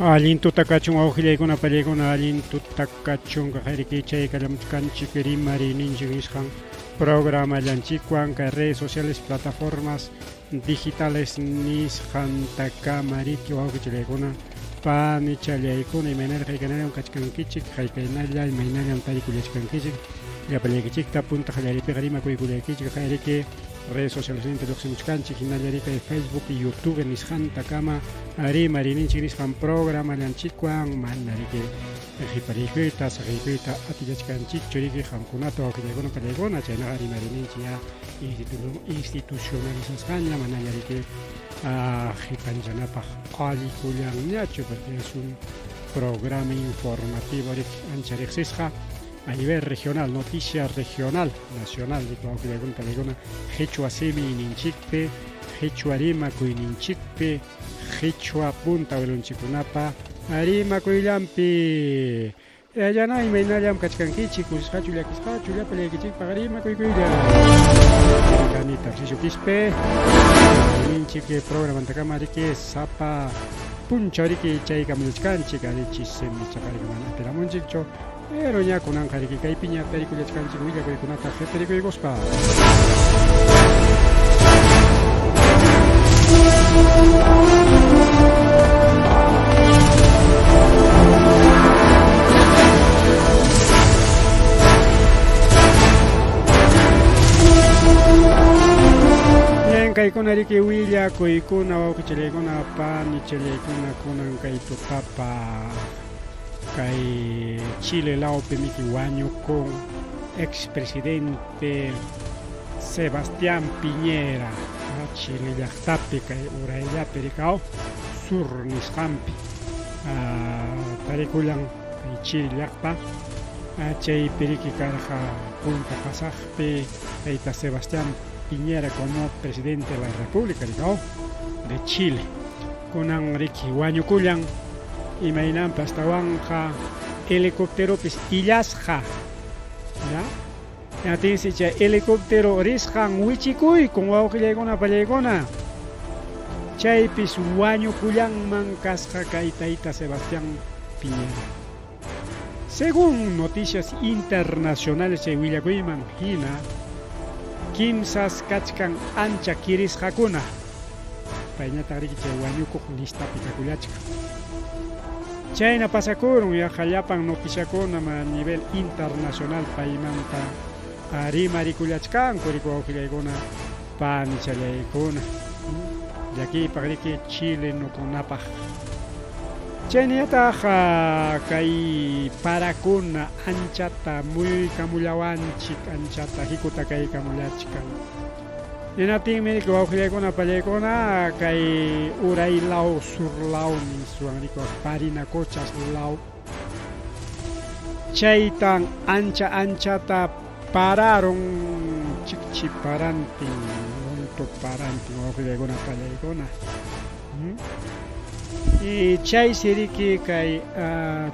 Alintu takachun auxiliaykuna pallaykuna alintu takachun kajariki chay kalamkanchik rimari ninchikisqan programallanchikwan kay redes sociales plataformas digitales nisqan takamariki wawqichilaykuna panichallaykuna imaynari hayk'anallawan kachkankichik haykaynalla imaynallawan tarikullachkankichik llapallaykichinta punta qallaripiqa rimakuykullaykichik qayriki redes sociales introduccionchkanchik hinallarika Facebook y YouTube nisqanta kama rimarininchik nisqan programallanchikwan manariki qhipariypita saqiypita atillachkanchikchu riki qamkunata wawqillaykuna pallaykuna chaynaqa rimarininchik ya institucionalizasqanlla manallariki qhipanchanapaq qallikullanñachu porque es un programa informativo riki ancha riqsisqa a nivel regional, noticias regional, nacional, Quechua Semi Ninchikpe, Quechua Rima Kuininchikpe, Quechua Punta Velonchikunapa, Arima Kuilampi. Ya no hay mainayam kachkankichi, kushachulia kishachulia, pelekichik, pagarima kuikuya. Canita, Fisukispe, Ninchike, programa Takamarike, Sapa, Punchariki, Chaika Mulchkanchik, Arichis, Semichakarika, Peramonchicho. Pero ya con Ángel que hay piña película chcanchi huilla que con ata gente de gospa. Bien kai con Erike huilla coi con a que chele con a pan y chele con kai tu papa. Kay Chile lao pemiki wañu con expresidente Sebastián Piñera Chile llaqtapi kay uraylla pericao sur nisqanpi tarikulan kay Chile llaqta chay periki karqa punta pasaqpi kayta Sebastián Piñera como presidente de la República de Chile kunan riki wañukullan Imainan pastawanja helicóptero pues illasja ya dice che helicóptero risjan wichikuy con wawqillaykuna pallaykuna chaypis wañukullanman kasqa kay tayta Sebastián Piñera según noticias internacionales chay willakuyman hina kimsas kachkan ancha kirisqakuna payñataq riki chay wañukuq listapi kakullachka Chayna pasakurun ya hallapan noticiakuna a nivel internacional paymanta rimarikullachkan kuriku wawqillaykuna panichallaykuna llakiypaq riki chilenukunapaq chayniyataq kay parakuna anchata muykamullawanchik anchata hikuta kaykamullachkan Enatinmi que wawqillaykuna pallaykuna kay uray law sur law niswan riko Parinacochas law chaytan anchata pararon chikchiparantin monto parantin wawqillaykuna pallaykuna y chay siriki kay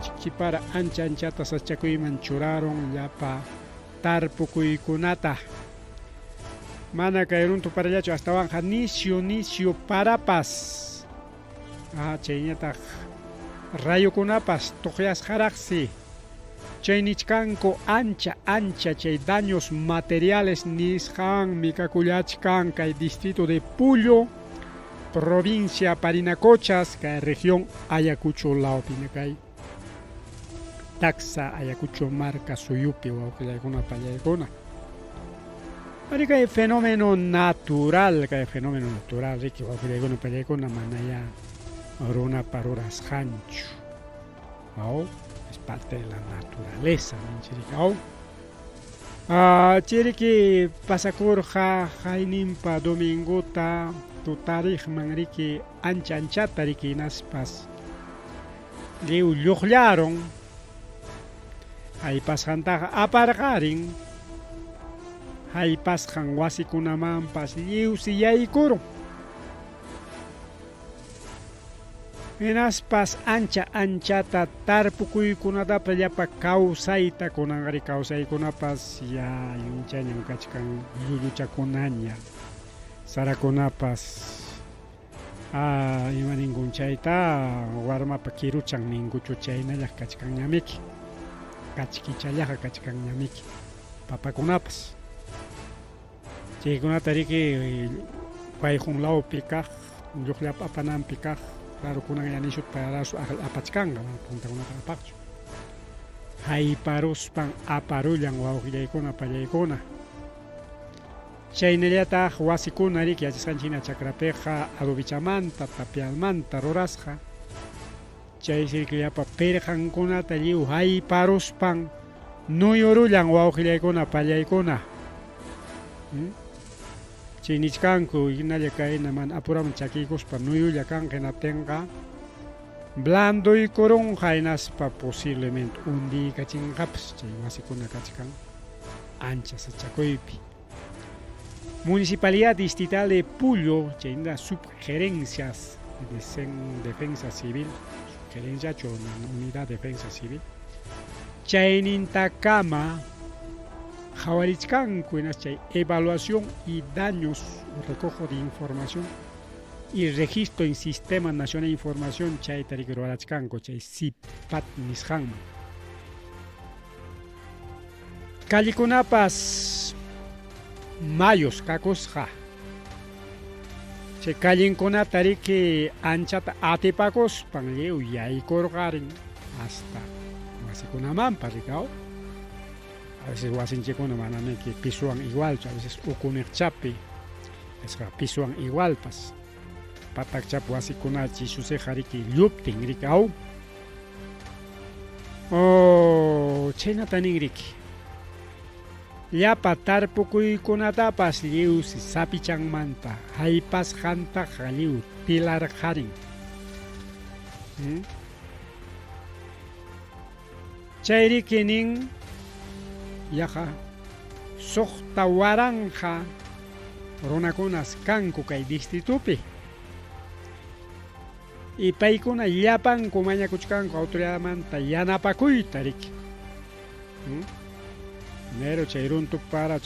chikchipara anchata sachakuyman churaron llapa tarpukuykunata Mana kayruntu parallachu hasta banja nisio parapas chayñataq rayukunapas tuqyasqaraqsi chaynichkanku ancha chay daños materiales nisqanmi kakullachkan kay distrito de Puyo provincia Parinacochas kay región Ayacucho lawpina kay taxa Ayacucho marca suyupi wawqillaykuna pallaykuna Ari kay fenómeno natural riki wawqillaykuna pallaykuna manaya runa parurasqanchu es parte de la naturaleza ninchirika chiriki pasakurqa haynimpa domingota tutarikman riki anchata riki naspas liw lluqllaron hay pasqantaqa aparqarin hay pasqan wasikunamanpas lliwsiyaykurun hinaspas anchata tarpukuykunatapas llapa kawsayta kunanqari kawsaykunapas ya yunchañan kachkan llulluchakunaña sarakunapas ima ningun chayta warmapa kiruchan ninguchu chaynallah kachkanñamiki kachkichallaja kachkanñamiki papakunapas chaykunata riki payjunlawpi kaq lluqllapa apananpi kaq claro kunan ya nishut parasu apachkanga puntakunata apaqchu hayparuspan aparullan wawqillaykuna pallaykuna chaynallataq wasikuna riki yachasqanchikna chakrapiqa adobichamanta tapialmanta rurasqa chay sirkillapa pirqankunata lliw hayparuspan nuyurullan wawqillaykuna pallaykuna chay nichkanku hinalla kayna mana apuraman chakikuspa nuyulla kanqa hinatinqa blanduykurunqa hinaspa posiblemente undiykachinqapas chay wasikuna kachkan ancha sachakuypi. Municipalidad Distrital de Puyo, chay subgerencias de defensa civil, subgerencia o unidad de defensa civil, chaynintakama Jawarichkanku chay evaluación y daños, recojo de información y registro en Sistema Nacional de Información chay tarikruarachkanku chay SIPAT nisqanman. Callikunapas mayos kakusqa chay kallinkunata riki anchata atipakuspan lliw yaykurqarin hasta wasikunamanpas rikaw. A veces wasinchikuna manamiki pisuwan igualchu, a veces ukuniqchapi pisuwan igualpas patakchapi wasikunachi susiqa riki lluptin rikaw chaynata nin riki llapa tarpukuykunatapas lliw sapichanmanta haypasqantaqa lliw pilarqarin chay riki nin yaqa suqta waranja runakunas kanku kay distritupi y paykuna llapanku mañakuchkanku autoridadmanta yanapakuyta riki primero chay runtup para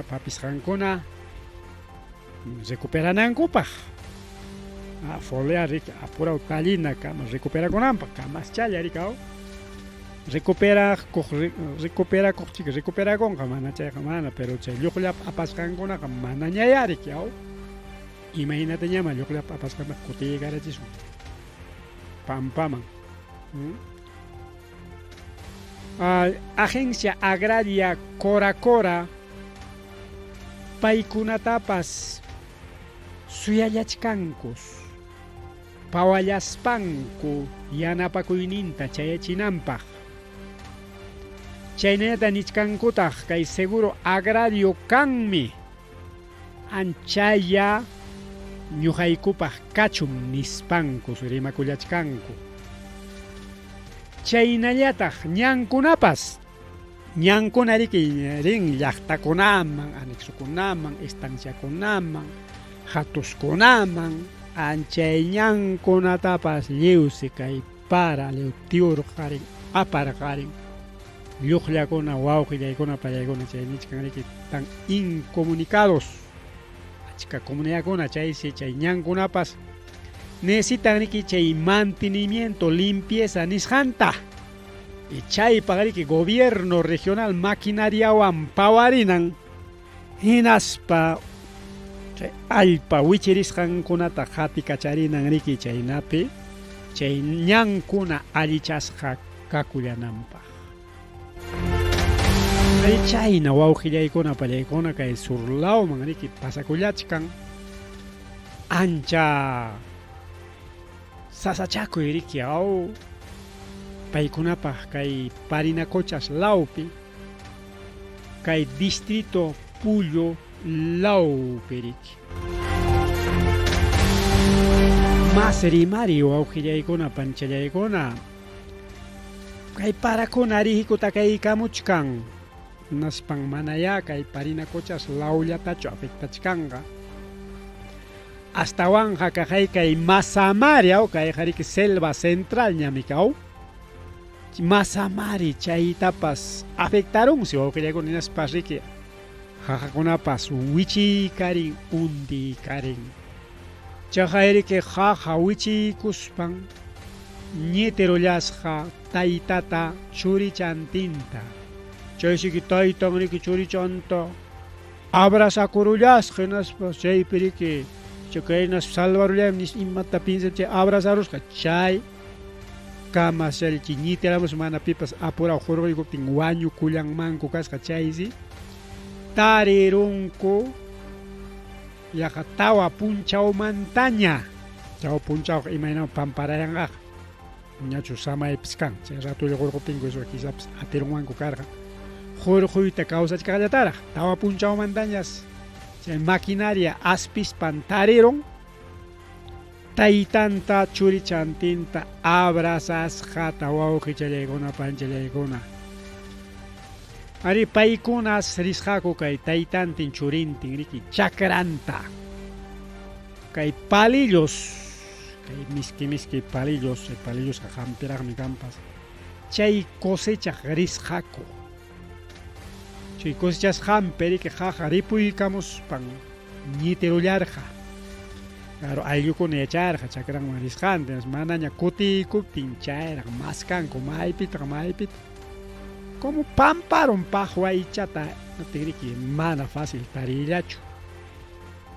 papisqankuna recuperankupaq folea riki apuraw tallina kama recuperakunanpaq kamaschalla rikaw recuperakunqa mana chayqa mana pero chay lluqllapa apasqankunaqa mana ñayarik yaw imaynata ñama lluqllapa apasqanta kutiykarachishun pampaman Agencia Agraria Cora paykunatapas suyallachkankus pawallaspanku yanapakuyninta chayachinanpaq chaynata nichkankutaq kay seguro agrario kanmi anchaya ñuqaykupaq kachun nispankus rimakullachkanku chaynallataq ñankunapas ñankuna riki rin llaqtakunaman anexokunaman estanciakunaman hatuskunaman anchay ñankunatapas lliwsi kay para tiurqarin aparqarin lluqllakuna wawqillaykuna pallaykuna chay nichkan riki tan incomunicados achka comunidadkuna chaysi chay ñankunapas necesitan riki chay mantenimiento limpieza nisqanta y chaypaq riki gobierno regional maquinariawan pawarinan hinaspa chay allpa wichirisqankunata qatikacharinan riki chaynapi chay ñankuna allichasqa kakullananpaq chayna wawqillaykuna pallaykuna kay surlawman riki pasakullachkan ancha sasachakuy riki aw paykunapaq kay Parinacochas lawpi kay distrito Puyo lawpi riki masrimari wawqillaykuna panchallaykuna kay parakuna rihikuta kaykamuchkan naspan manaya kay Parinacochas lawllatachu afectachkanqa astawanja kajay kay Masamari aw kay riki selva central ñamikaw Masamari chaytapas afectarunsi wawqillaykuna hinaspas riki qaqakunapas wichikarin undikarin Chajairiki jaja wichikuspan ñitirullasqa taytata churichantinta. Chayshiki taytanriki churichanta abrazakurullasqa hinaspa chaypiriki chakaynas salvarullaymi imata piensa chay abrazarusqa chay kamashalchi ñitiramus mana pipas apuraq hurquykuptin wañukullanmanku kasqa chaysi tarirunku yaqa tawa punchawmantaña. Tawa punchawqa imaynaman pamparayanqa ñachu samaypis kan chay ratulla hurquptinku eso quizás atirunmanku karqa hurquyta kawsachkaqllataraq tawa punchawmantañas chay maquinaria aspispan tarirun taytanta churichantinta abrazasqa wawqichallaykuna panchallaykuna. Ari paykunas risqaku kay taytantin churintin riki chakranta kay palillos kay miski palillos chay palillos hampiraqmi kampas chay cosechaq risqaku chay cosechas hampiriki jaja ripuykamuspan ñitirullarqa claro ayllukuna yacharqa chakranman risqantin manaña kutikuptin chayraq maskanku maypitaq maypita como pamparon pajwa ichata notigriki mana fácil tarillachu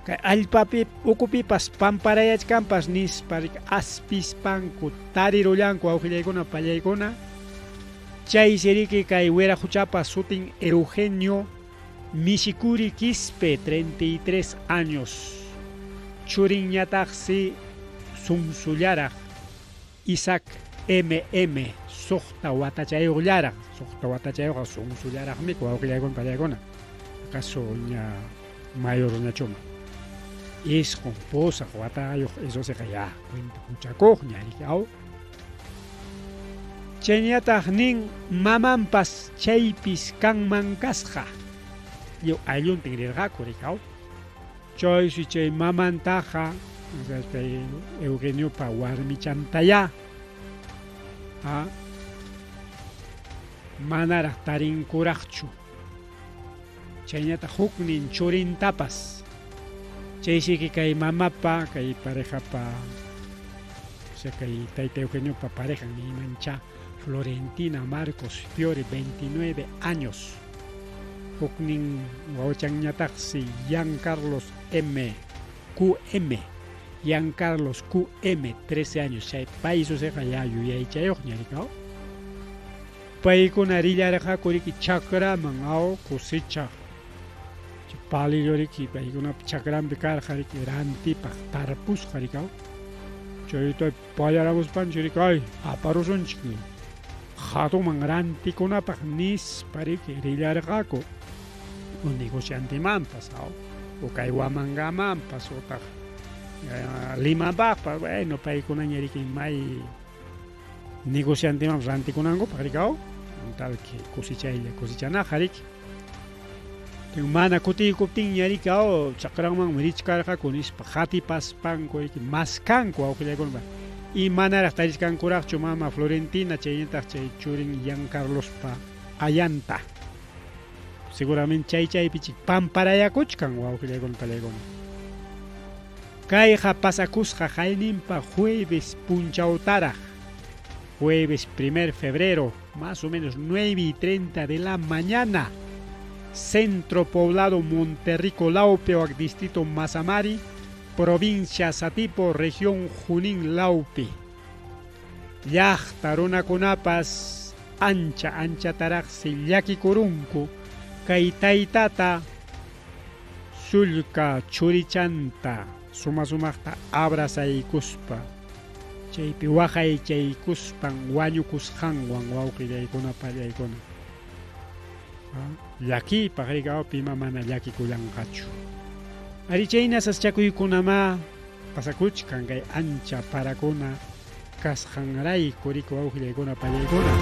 kay allpapi ukupipas pamparayachkampas nisparik aspispanku tarirullanku awqillaykuna pallaykuna chay siriki kay wiraquchapas sutin Eugenio Mishikuri Quispe 33 años churinñataqsi sumsullaraq Isaac MM suqta watachayuqllaraq suqta watachayuqa sumsullaraqmiku wawqillaykuna pallaykuna acaso ña mayor ñachuma isqun pusaq watayuq eso siqa ya cuenta huchakuq ñariki aw chayñataq nin mamanpas chaypis kanman kasqa yu aylluntin rirqaku rikaw chaysi chay mamantaqa Eugeniopa warmichantaya manaraq tarinkuraqchu chayñataq huknin churintapas chaysiki kay mamapa kay parejapa o sea kay tayta Eugeniopa pareja nimancha Florentina Marcos Fiore 29 años huknin wawachanñataqsi Giancarlos QM 13 años chay paysusiqa ya yuyaychayuq ñarikaw paykuna rillarqaku riki chakraman aw kusichaq palillo riki paykuna chakrampi karqa riki rantipaq tarpusqa rikaw chayta pallaramuspanchik riki ay aparusunchik hatunman rantikunapaq nispa riki rillarqaku negociantimanpas aw ukay Huamangamanpas utaq Limapaqpas bueno paykuna ñariki may negocianteman rantikunankupak rikaw tal que cosichanaq riki mana kutikuptin ñarikaw chakranman richkarqaku nispa hatipaspanku riki maskanku awqillaykuna y manaraq tariskankuraqchu mama Florentina chayñataq chay churin Giancarlospa ayanta seguramente chaypichik pamparayakuchkan wawqillaykuna pallaykuna kayqa pasakusqa qayninpa jueves punchawtaraq jueves 1 febrero más o menos 9:30 de la mañana centro poblado Monterrico Laupeoac distrito Mazamari provincia Satipo región Junín Laupe llaqta runakunapas ancha taraqsi llakikurunku kay taytata sullka churichanta sumaqta abrazaykuspa chaypi waqaychaykuspan wañukusqanwan wawqillaykuna pallaykuna llakipaq rikaw pima mana llakikullanqachu ari chaynasas chakuykunama pasakuchkan kay ancha parakuna kasqanrayku riki wawqillaykuna pallaykuna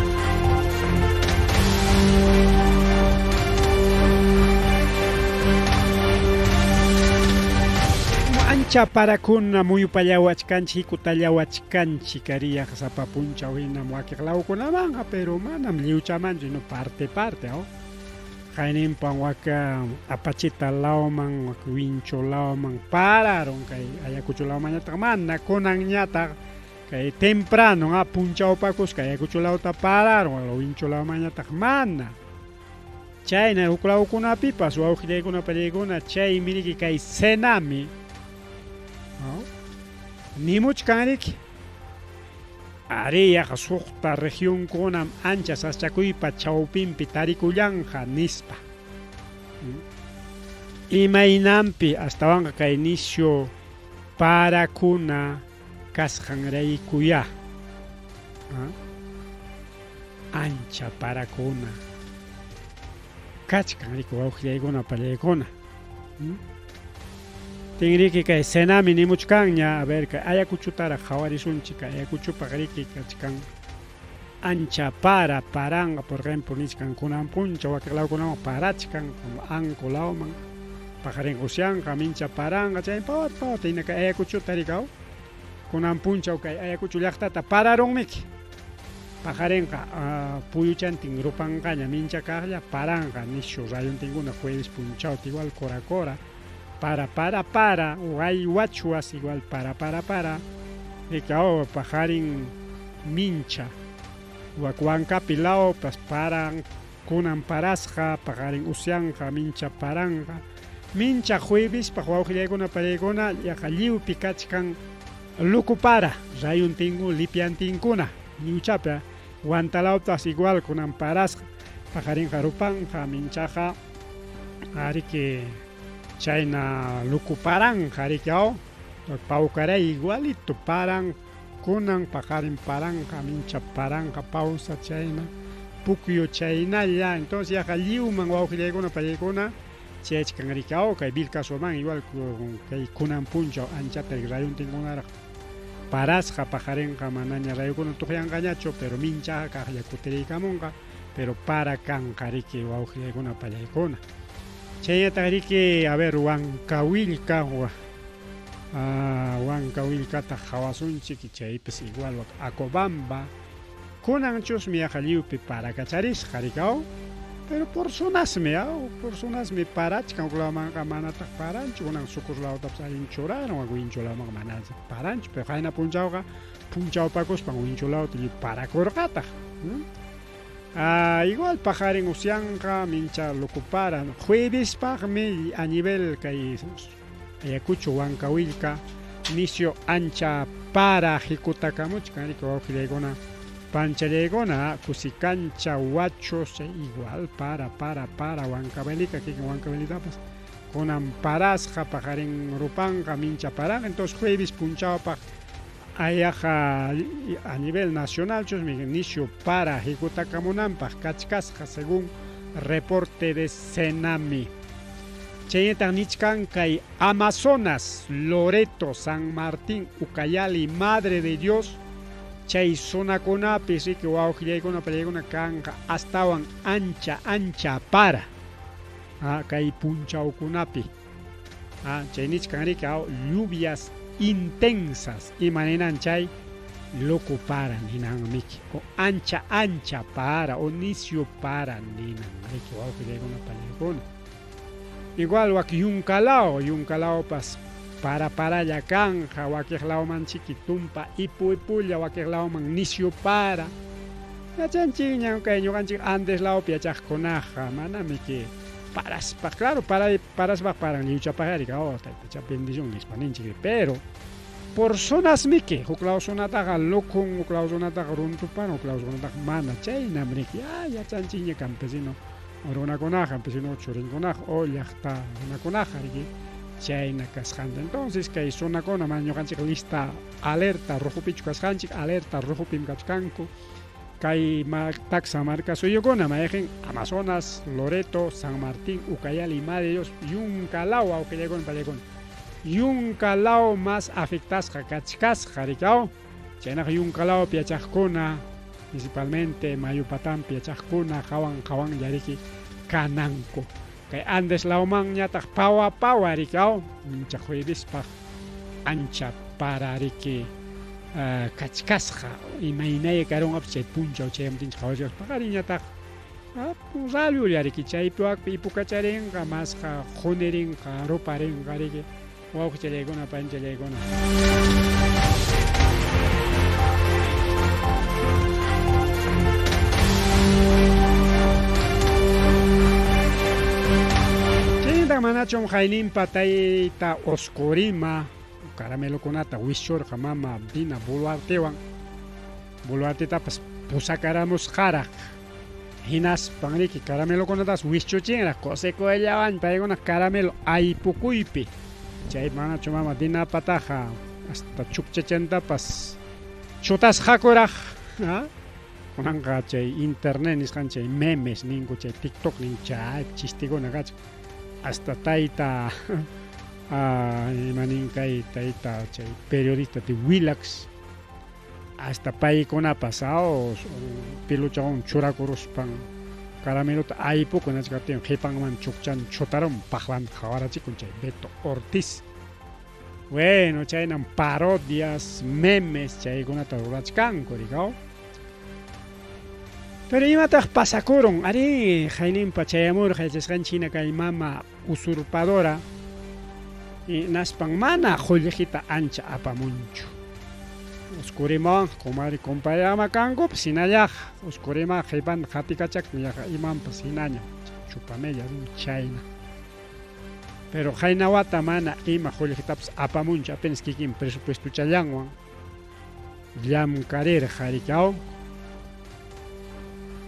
ancha parakuna muyupallawachkanchik hikutallawachkanchik kariyaq sapa punchaw hinam wakiq lawkunamanqa pero manam liwchamanchu no parte aw Jainimpan waka apachita lauman waka wincho lauman pararon kay Ayacucho laumañataq mana kunanñataq kay temprano punchawpakus kay Ayacucho lauta pararon wala wincho laumañataq mana chayna huk lawkunapipas wawqillaykunapallaykuna chay miriki kay senami nimuchkanriki ari yaqa suqta regionkunam ancha saschakuypa chawpinpi tarikullanqa nispa imaynanpi astawanqa kay nisyu parakuna kasqanraykuya ancha parakuna kachkanriku wawqillaykuna pallaykuna tingriki kay senami nimuchkanña a ver kay Ayacuchutara qhawarisunchik kay Ayacuchupaq riki kachkan ancha paranga por ejemplo niskan kunan puncha wakiq lawkunaman parachkan como Anco lawman pajarin usyanqa mincha paranga chay pawat hina kay Ayacuchuta rikaw kunan puncha kay Ayacucho llaqtata pararonmiki pajarinqa puyuchantin rupanqaña mincha kaqlla paranga nishu rayuntinkuna jueves punchawta igual kora para hay wachuas igual para rikao pajarin mincha wakwankapi lawpas paran kunan parasqa pajarin usyanja mincha paranga mincha jueves pa wawqillaykuna pallaykuna yaqa lliwpi kachkan lukupara rayuntingu lipiantinkuna lliwchapi wantalawtas igual kunan parasqa pajarinqa rupanja minchaqa ariki chayna lukuparan harikao paukaray igualito paran kunan pajarin paranqa mincha paranqa pausa chayna pukyu chaynalla entonces yaqa lliwman wawqillaykuna pallaykuna chayachkanrikao kay Vilcasuman igual kay kunan punchaw anchata rayuntinkunaraq parasqa pajarinqa manaña rayukuna tuqyanqañachu pero minchaqa kaqlla kutiriykamunqa pero para kanqa riki wawqillaykuna pallaykuna chayñataq riki a ver Huancavillkata hawasunchik chaypis igual Acobamba kunanchusmi yaqa lliwpi parakacharisqa rikao pero por sonasmi parachkan huk lawmanqa manataq paranchu kunan sukur lawtapas allin churaran wak winchu lawmanqa manataq paranchu pero qayna punchawpakuspan winchu lawta parakurqataq igual pajarin usyanqa mincha lukupara juevespaqmi a nivel kay Ayacucho Huancavillka nisyu ancha para jikutakamuchkan riki wawqillaykuna panchallaykuna kusikancha wachos igual para Huancavillka kikin Huancavillitapas kunan parasqa pajarin rupanqa mincha paranga entonces jueves punchawpaq ayaqa a nivel nacional chusmi nisyu para jikutakamunanpaq kachkasqa según reporte de Senami chayñataq nichkan kay Amazonas, Loreto, San Martín, Ucayali, Madre de Dios chay zonakunapi riki wawqillaykuna pallaykuna kanqa astawan ancha para kay punchawkunapi chay nichkan riki lluvias intensas imaninan chay lukupara ninanmiki o ancha para o nisyu para ninan riki wawqillaykuna pallaykuna igual wak yunkalao pas para kanja wakiq lawmanchiki tumpa ipulla wakiq lawman nisyu para yachanchik ñan kay ñuqanchik Andes lawpi yachaqkunaqa manamiki paraspa claro paraspaq paran lliwchapaq taytacha bendición nispa ninchik pero por zonas miki huk law zonataqa lukun huk law zonataqa runtupan huk law zonataqa mana chaynam riki yachanchik ña campesino runakunaqa campesino churinkunaqa o llaqta runakunaqa riki chayna kasqanta entonces kay zonakuna mana ñuqanchik lista alerta rojupichu kasqanchik alerta rojupim kachkanku kay taxa marca suyukuna mayaqin Amazonas, Loreto, San Martín, Ucayali, Madre de Dios yunkalao wawqillaykuna pallaykuna yunkalao más afectasqa kachkasqa rikao chaynaqa yunkalao piachaqkuna principalmente Mayupatampi yachaqkuna qawan yariki kananku kay Andes lawman ñataq pawa rikao mincha juevispaq ancha para riki kachkasqa imaynaya karunqapas chay punchaw chayamtinchik qhawachkas paqariñataq Rallullarik chaypiwanpi ipukacharinqa masqa qunirinqa ruparinqa riki wawqichallaykuna panchallaykuna. Chayta manachum hayninpa tayta Oscorima caramelokunata wishurqa mama Dina Boluartewan Boluartetapas pusakaramusqaraq hinaspan riki caramelokunatas wishchuchinraq cosecollawan paykuna caramelo aypukuypi chay manachu mama Dinapataqa hasta chukchachantapas chutasqakuraq kunanqa chay internet nisqan chay memes ninku chay TikTok nin chay chistikuna kachka hasta tayta imaninkai tayta chay periodista de Willax hasta paykunapas piluchawan churakuruspan caramelota aypukunachkaptin qipanman chukchan chutaron paqwan qawarachikun chay Beto Ortiz. Bueno, chaynan parodias, memes chaykunata rurachkanku rikaw. Pero imataq pasakurun, ari hayninpa chayamurqa yachasqanchina kay mama usurpadora naspan mana qullqita ancha apamunchu. Oscuriman, comadre compañama kango, sinayaj, Oscurima, Heban, Hatikachak, Iman, Sinaña, Chupamella, China. Pero Jainawata mana, Ima, Jolitaps, Apamuncha, apenas Kikin, presupuesto Chayangwan, Yam Karer, Harikao.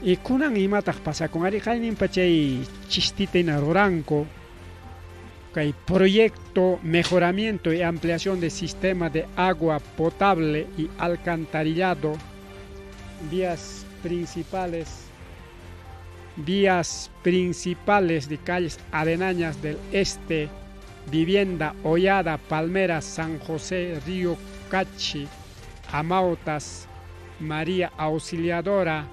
Y Kunan Imatak pasa con Ari Jainin Pachay, Chistita en Roranco. Hay proyecto mejoramiento y ampliación del sistema de agua potable y alcantarillado, vías principales de calles aledañas del este, Vivienda, Hollada, Palmeras, San José, Río Cachi, Amautas, María Auxiliadora,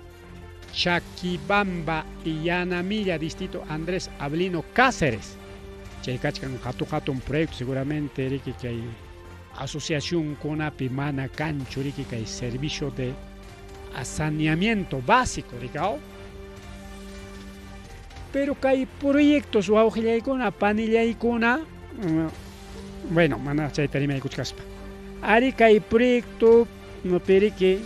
Chaquibamba y Yanamilla, distrito Andrés Avelino Cáceres. Chaykachkan hatun proyecto seguramente riki que hay asociación con mana cancho riki que hay servicio de saneamiento básico rikao. Pero que hay proyectos o auxillaykuna panillaykuna bueno mana chaytarima kuchkaspa. Ari que hay proyecto no periki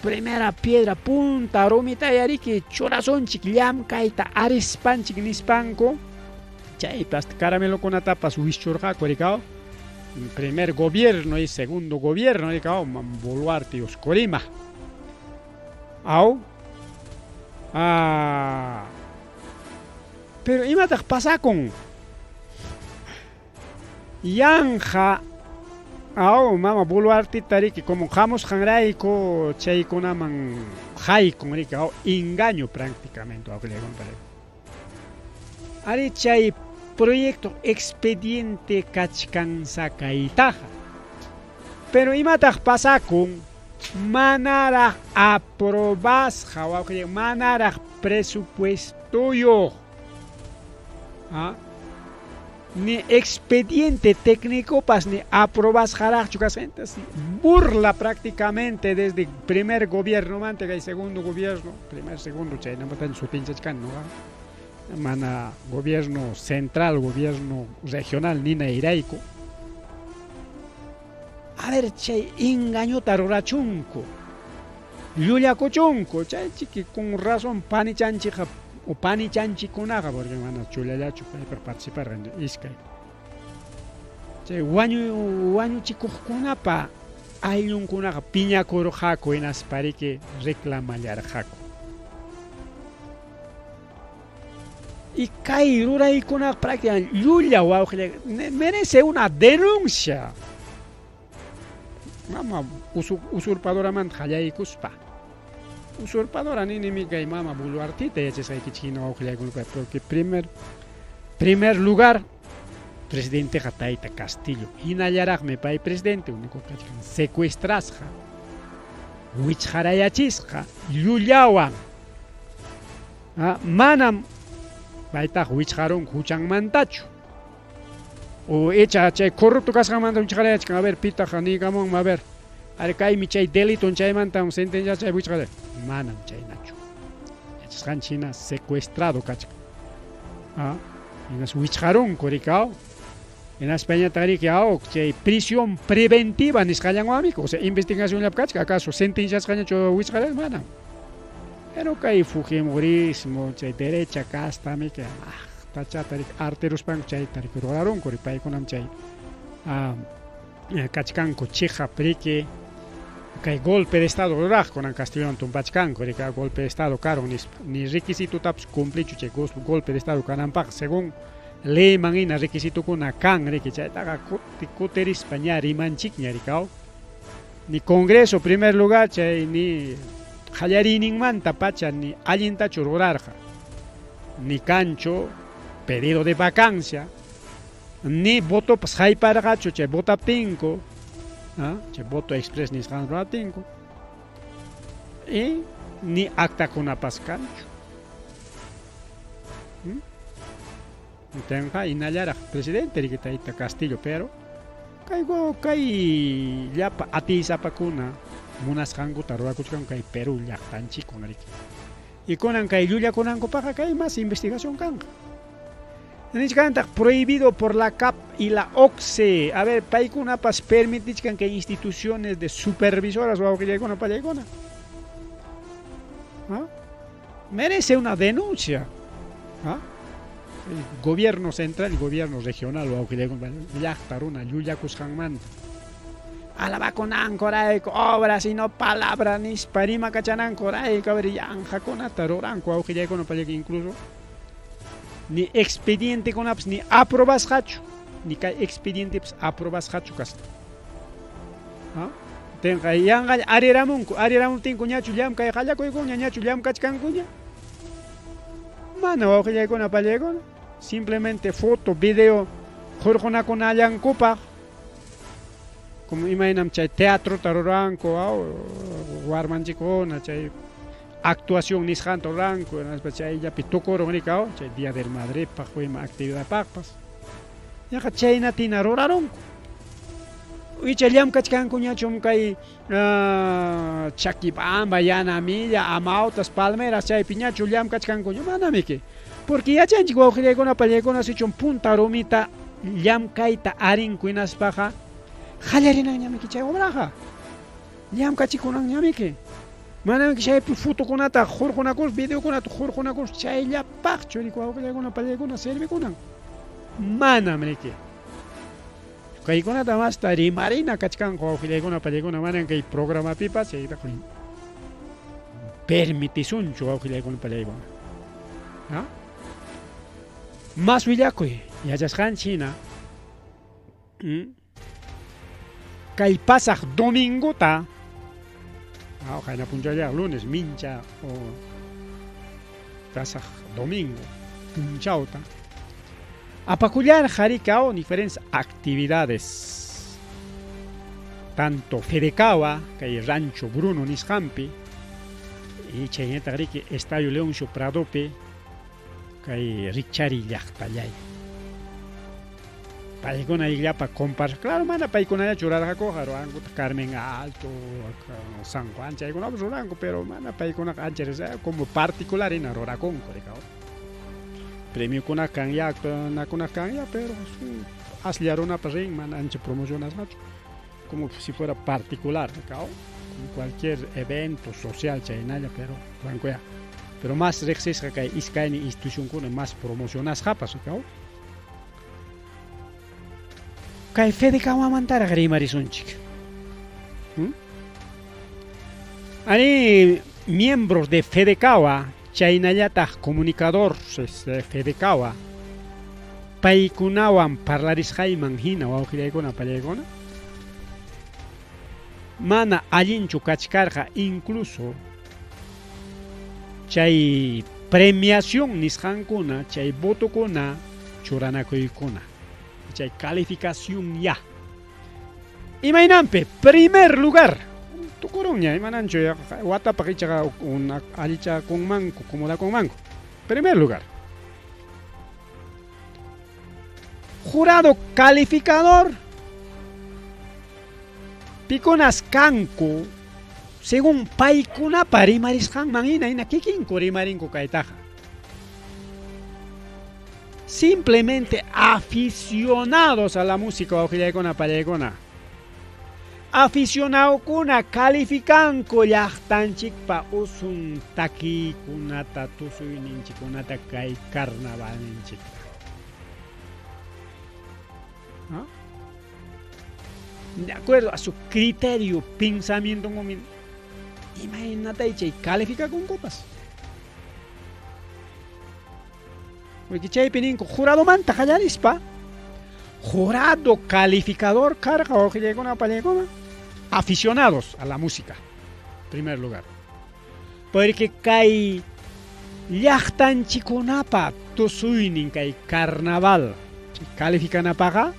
primera piedra punta romita y ari que chorazonchik llam kaita arispanchik nispanko. Chaypas caramelo con tapas wishurqa kurikao primer gobierno y segundo gobierno rikao Boluarte y Oscorima pero imataq pasa con yanja mama Boluarte tariki como jamos hanraiko chaykunaman haykun rikao engaño prácticamente ari chay proyecto expediente kachkansa kaytaqa. Pero imataq pasakun manaraq aprobasqa wawqiy manaraq presupuestoyo. Ni expediente técnico pas ni aprobasqaraq chukasqentas burla prácticamente desde primer gobierno mantega y segundo gobierno primer segundo chay namatan sutinchachkan no mana gobierno central, gobierno regional, nina iraico. A ver, chay engañota rurachunco, llullacuchunco, chay chiqui con razón panichanchija o panichanchikunaga, porque mana chulallachu para participar en iskay. Chay wañu chikukunapa ayllunkunaga piñakurujako inaspariki reclamallarjako. Y kay ruraykuna prácticamente llulla merece una denuncia. Mama usurpadora man hallaykuspa. Usurpadora nini kay mama Boluartita yachasqaykichina wawqillaykuna porque primer lugar presidente Tayta Castillo hinallaraqmi pay presidente único kachkan secuestrasqa wichqarayachisqa llullawan manam Baita huicharon huchanmantachu. O echa chay corrupto kasqamanta huicharayachkan a ver pita janigamon a ver. Ari kay mi chay delito chaymantam sentencia chay huichare. Manam chay nachu. China secuestrado kachka. Inas wichharon korikao. En España tarikao que prisión preventiva nisqallanwami, o sea, investigación lapkachka, acaso sentencias qañacho wichharan mana. Pero kay fujimorismo, chay derecha castami que tacha tarik arteros pan chay tarik rogaron kori paykunam chay kachkanko chija prike kay golpe de estado ruraj konan Castellón tumpachkanko rika golpe de estado caro ni requisito taps cumplichu chay golpe de estado kananpaq según ley mangina requisito kuna kan riki chay taga kuteris paña rimanchik ñarikao ni congreso primer lugar chay ni Hallariningmanta pacha ni allintachu rurarqa ni cancho pedido de vacancia ni voto pues hayparqachu chay votaptinko chay voto express nisqan ruratinko y ni actakunapas kanchu tenqa inallaraq presidente rikitaita Castillo pero kay llapa atisapakuna munasqankuta rurakuchkan kay Perú llaqtanchikuna riki y kunan kay llullakunankupaqqa kay más investigación kanqa nichkantaq prohibido por la CAP y la OCSE a ver paykunapas permitichkan kay instituciones de supervisoras wawqillaykuna pallaykuna merece una denuncia el gobierno central y gobierno regional wawqillaykuna llaqta runa llullakusqanmanta alabakunankorayku obras y no palabras nispa rima kachanankorayku a ver yanqakunata ruranku wawqillaykuna pallaki incluso ni expediente kunapas ni aprobasqachu ni kay expediente pues aprobasqachu kasta tenqa yanqa ariramuptinku ñachu llamkay qallakuykuña ñachu llamkachkankuña mana wawqillaykuna pallaykuna simplemente foto video hurqunakuna allankupaq como imaynam chay teatro ruranku warmanchikuna chay actuación nisqanta ruranku chayllapi tukurun rikao chay Día del Madre paq ima actividad paqpas yaqa chaynatina rurarunku icha llamkachkankuñachum kay Chakibamba, Yanamilla, Amautas, Palmeras chaypi ñachu llamkachkankuña manamiki porque yachanchik wawqillaykuna pallaykuna sichun punta rumita llamkayta arinku hinaspaqa hallarinanñamiki chay wamraqa llamkachikunanñamiki manamiki chaypi fotokunata hurqunakush videokunata hurqunakush chayllapaqchu riku wawqillaykuna pallaykuna servikunan manam riki kaykunata masta rimarina kachkanku wawqillaykuna pallaykuna manan kay programapipas chayta permitisunchu wawqillaykuna pallaykuna mas willakuy yachasqanchina kay pasaq domingota qayna punchallaq lunes mincha o pasaq domingo punchawta apakullar jarikao diferentes actividades tanto Fedecawa kay Rancho Bruno nisqanpi y chaynata riki Estadio Leoncio Pradopi kay Richari llaqtallay paykuna illapa compar claro mana paykuna churarqaku ruranku Carmen Alto San Juan chaykunapas ruranku pero mana paykuna ancha como particular ina rurakunku rikao premio kuna kanya pero asliarunapas rin mana ancha promocionasqachu como si fuera particular rikao como cualquier evento social chaynalla pero rankuya pero más riqsisqa kay iskayni institucionkuna más promocionasqapas rikao kay Fedecawamantaraq rimarisunchik ani miembros de Fedecawa chaynallataq comunicadores de Fedecawa paykunawan parlarisqayman hina wawqillaykuna pallaykuna mana allinchu kachkarqa incluso chay premiación nisqankuna chay votokuna churanakuykuna chay calificación ya imaynampi primer lugar tukurunña imananchu watapaq ichaqa una allicha kunmanku comoda kunmanku primer lugar jurado calificador pikunas kanku según paikuna parimarishan manina ina kikin kurimarinko kaitaja. Simplemente aficionados a la música ojillaykuna pallaykuna. Aficionado kuna calificanco llaqtanchikpa usun takikunata tusuyninchikunata kay carnaval ninchikta. ¿No? De acuerdo a su criterio, pensamiento, imagínate, chay califica con copas. Porque chay peninco jurado manta hallarispa, jurado calificador carga o con pallaykuna. Aficionados a la música, en primer lugar. Porque kay llaqtanchikunapa tusuynin kay carnaval calificanapaqa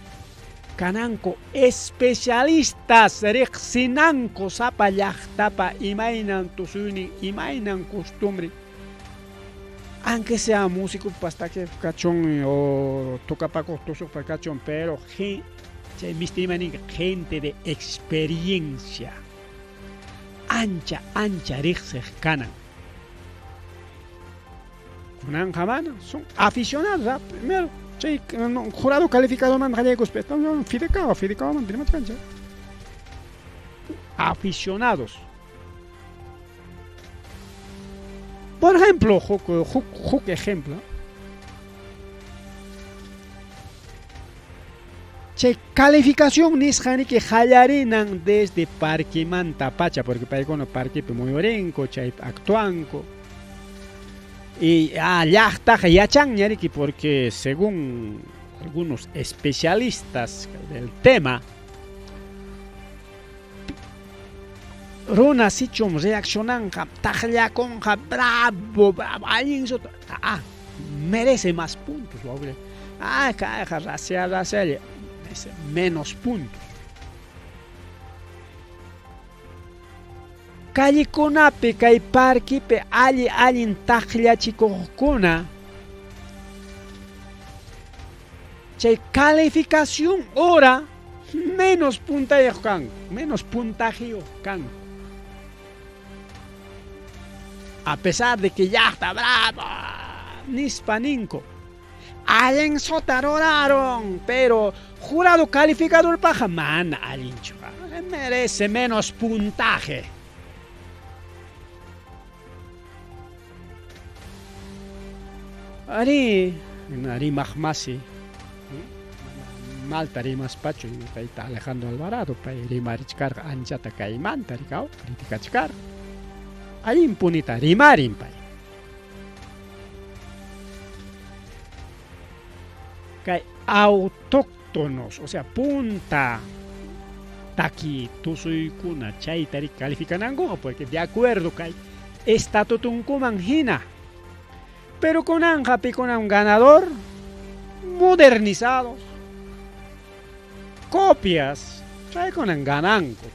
kananko especialistas riqsinanko sapa llaqtapa imaynan tusuynin imaynan costumbre. Aunque sea músico hasta que cachón o tocapaco tusuq cachón, pero gente de experiencia ancha riqsiq kanan. Kunan jamana son aficionados, primero jurado calificado man gallegos, pero fidecao man tenemos cancha. Aficionados. Por ejemplo, huk ejemplo. Che calificación nisqani que hallarinan desde parque manta pacha, porque paikono parque muy orenco, chay actuanco. Y llaqtaqa yachanñariki porque según algunos especialistas del tema, runa sichum reaccionanqa taqllakunqa bravo alguien merece más puntos, caja racial menos puntos. Kallikunapi kay parkipi allin taqllachikuqkuna chay calificación hora menos puntaje kan. A pesar de que ya está bravo nispaninko allin sotaroraron, pero jurado calificador paja man allinchu merece menos puntaje. Ari mahmasi malta rimas pacho y está Alejandro Alvarado pa rimarichkar anchata kaymanta rikao criticachkar ahí impunita rimarin pa kay autóctonos, o sea, punta taki tusuykuna chaytari calificanango porque de acuerdo kay estatutunkuman hina. Pero con Anjapi, con un ganador, modernizados, copias, trae con un gananco.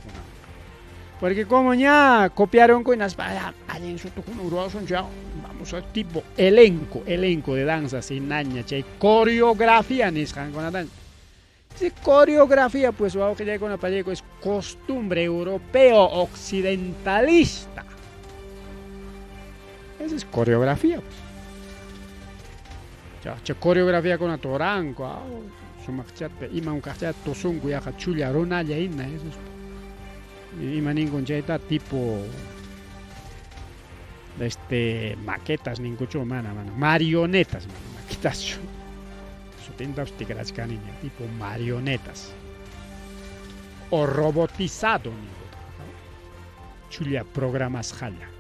Porque como ya copiaron con las vamos a tipo elenco de danza sin naña, coreografía niscan con la danza. Si coreografía, pues wow, que ya con la palleco es costumbre europeo occidentalista. Esa es coreografía, pues. Coreografía con la toranco, sumachate, ima un cachat tosungu ya chulia rona ya inna eso. Ima ningún cheta tipo maquetas ningucho mana marionetas maquetas. Sutenta ustigras caniña tipo marionetas. O robotizado chulia programas jala.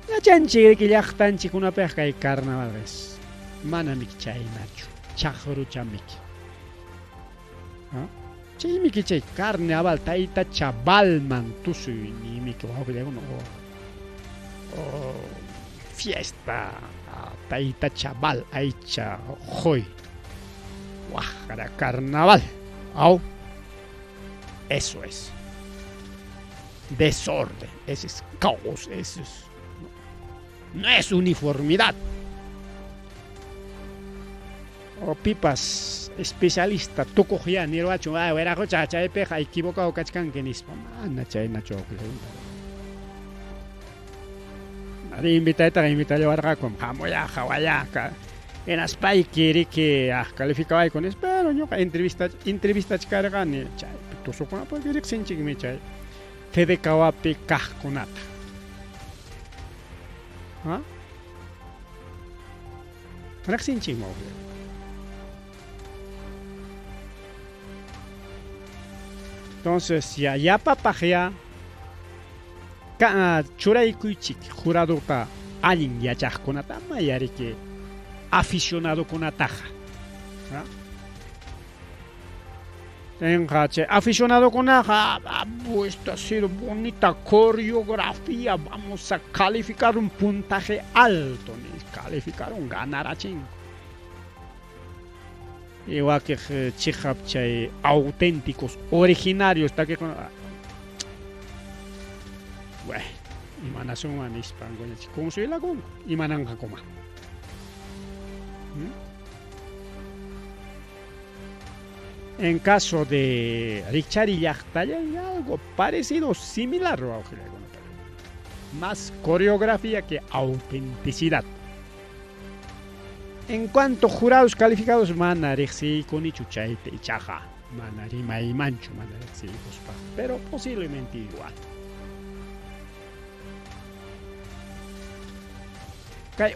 La chanchi que ya tanchi con una pesca y carnavales. Manamik chay nacho. Chajuru chamiki. Chimiki chay carnaval taita chabalman tusu ni mi que fiesta taita chabal aicha hoy. Guajara carnaval. Au. Eso es. Desorden. Ese es caos. Eso es. No es uniformidad. o pipas especialista tukuqya nirwachu werajo chaypiqa equivocado kachkanki nispa mana chaynachu Ari invitallawarqakum hamuyaqa wayaqa enaspay kiriki calificaba con eso pero ñuqa entrevista karqani chaypi tusukunapi riqsinchikmi chay Fedecawapi kaqkunata riqsinchikmi entonces ya papaqya churaykuychik juradota allin yachaqkunata ama yariki aficionadokunataqa aficionadokunaqa esta ha sido bonita coreografía vamos a calificar un puntaje alto calificar un ganar a 5 igual que chijap chay auténticos originarios ta que bueno imanación manispan como soy la con imananja coma En caso de Richard y Yachtaya hay algo parecido, similar, más coreografía que autenticidad. En cuanto a jurados calificados, manarexi con ichuchaite y chaja, manarima y mancho, manarexi, pero posiblemente igual. Que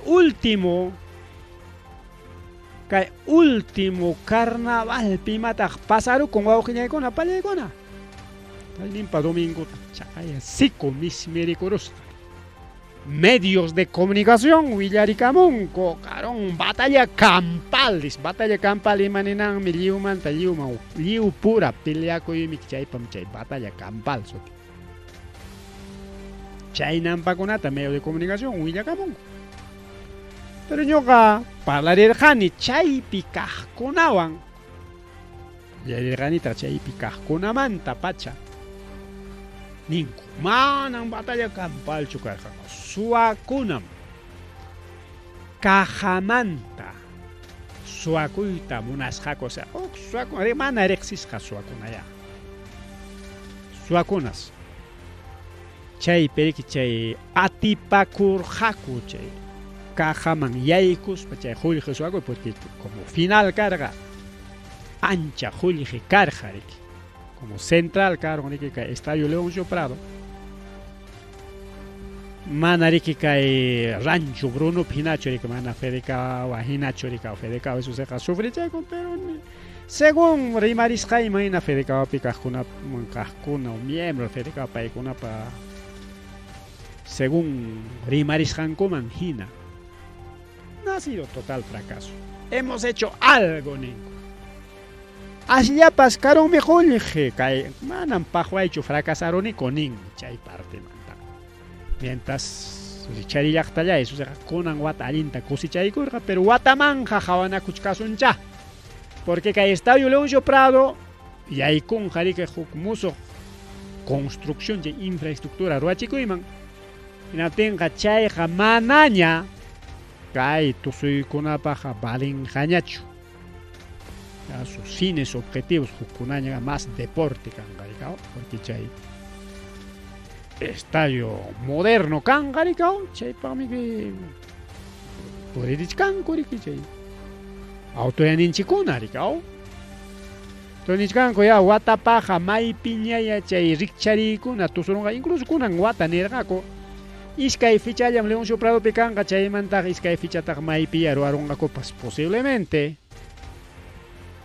último carnaval pimata pasaron con guaujiña con apallegona. Limpa domingo, chacaya, sico misericordia. Medios de comunicación, Villaricamunco, carón, batalla campal, imanenan, mi liuman, liu pura, peleaco y mi chaypam chay, batalla campal. Chaynampa conata, medio de comunicación, Villaricamunco. Pero ñoqa parlarirqani chaypi kaqkunawan yarirqanita chaypi kaqkunamanta pacha ninku manan batalla campalchu karqa suwakunam kajamanta suwakuyta munasqaku suwakuna mana riqsisqa suwakunaya suwakunas chay periki chay atipakurqaku chay cajaman yaikus pachay julio suago porque como final carga ancha julio carga como central carga que estadio Leoncio Prado manariki kai rancho Bruno Pinacho que mana Fedeca o Hinacho o Fedeca eso se sufre pero según Rimaris Jaime na Fedeca picajuna miembro Fedeca paikuna pa según Rimaris Jancoman Hina ha sido total fracaso. Hemos hecho algo, Nico. Así ya pascaron mejor, que manan pajo ha hecho fracasaron y con chay parte manta. Mientras Richard y Yachtaya, eso se conan guata alinta cosichay curja, pero guatamanja jawana cuchcasuncha. Porque que estadio Leoncio Prado y hay con jarique jukmuso construcción de infraestructura ruachico iman. Y no tenga chay jamanaña. Kai tusuy kuna paja valen jañacho. Sus fines objetivos jukunaña más deporte kangaricao porque chay estadio moderno kangaricao chay para mí que puede dichkan kuriki chay autoyaninchikuna ricao tonichkanko ya wata paja mai piñaya chay rikcharikuna tusurunga incluso kunan wata nergako Iskay fichayam Leoncio Prado picanga chaymanta iskay fichataq maypi aruarunqaku posiblemente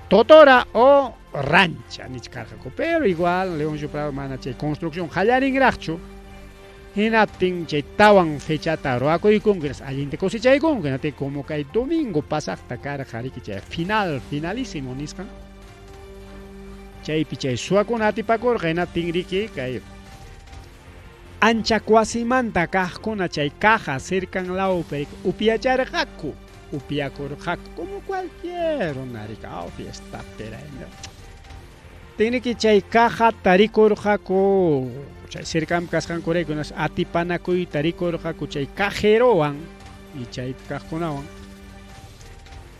Totora o Rancha nichkarqaku pero igual Leoncio Prado mana chay construcción hallarinraqchu hinaptin chay tawan fechata ruakuykunkinas allinte cosechaykunkinate como kay domingo pasaqta karqariki chay finalísimo nisqa chaypi chay suwakunatipakurqa hinaptin riki kay ancha cuasimanta kajkuna chay caja cercan la upiacharqaku upiakurqaku como cualquier naricao fiesta peraña tiene que chay caja tarikurqaku chay cercan kasqankuraykunas atipanakuy tarikurqaku chay cajerowan y chay kajkunawan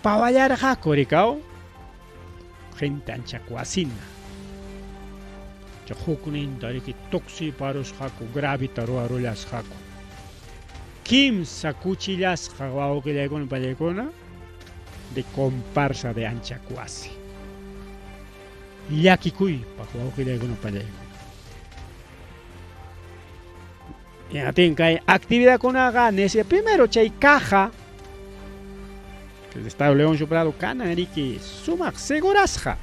pawallarqaku rikaw gente anchakuasina hukninta riki tuksiparusqaku gravita ruwarullasqaku kimsa kuchillasqa wawqillaykuna pallaykuna de comparsa de anchakuasi llakikuypaq wawqillaykuna pallaykuna yatin kay actividadkunaqa nese primero chay caja que el Estado León Sobrado kanan riki sumaq segurasqa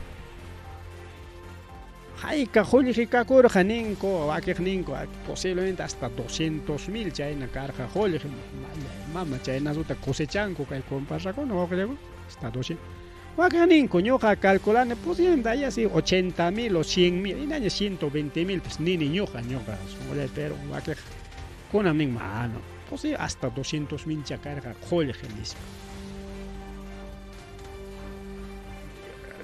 hayka qullqikakurqa ninku wakiq ninku posiblemente hasta 200,000 chayna karqa qullqi mama chaynasuta cosechanku kay comparsakuna wawqillaykuna hasta 200 wakiq ninku ñuqa calculane posiblemente haya sido 80,000 o 100,000 inaña 120,000 pues nini ñuqa sungulay pero wakiq kunam nin mano posible hasta 200,000 chakarqa qullqi nispa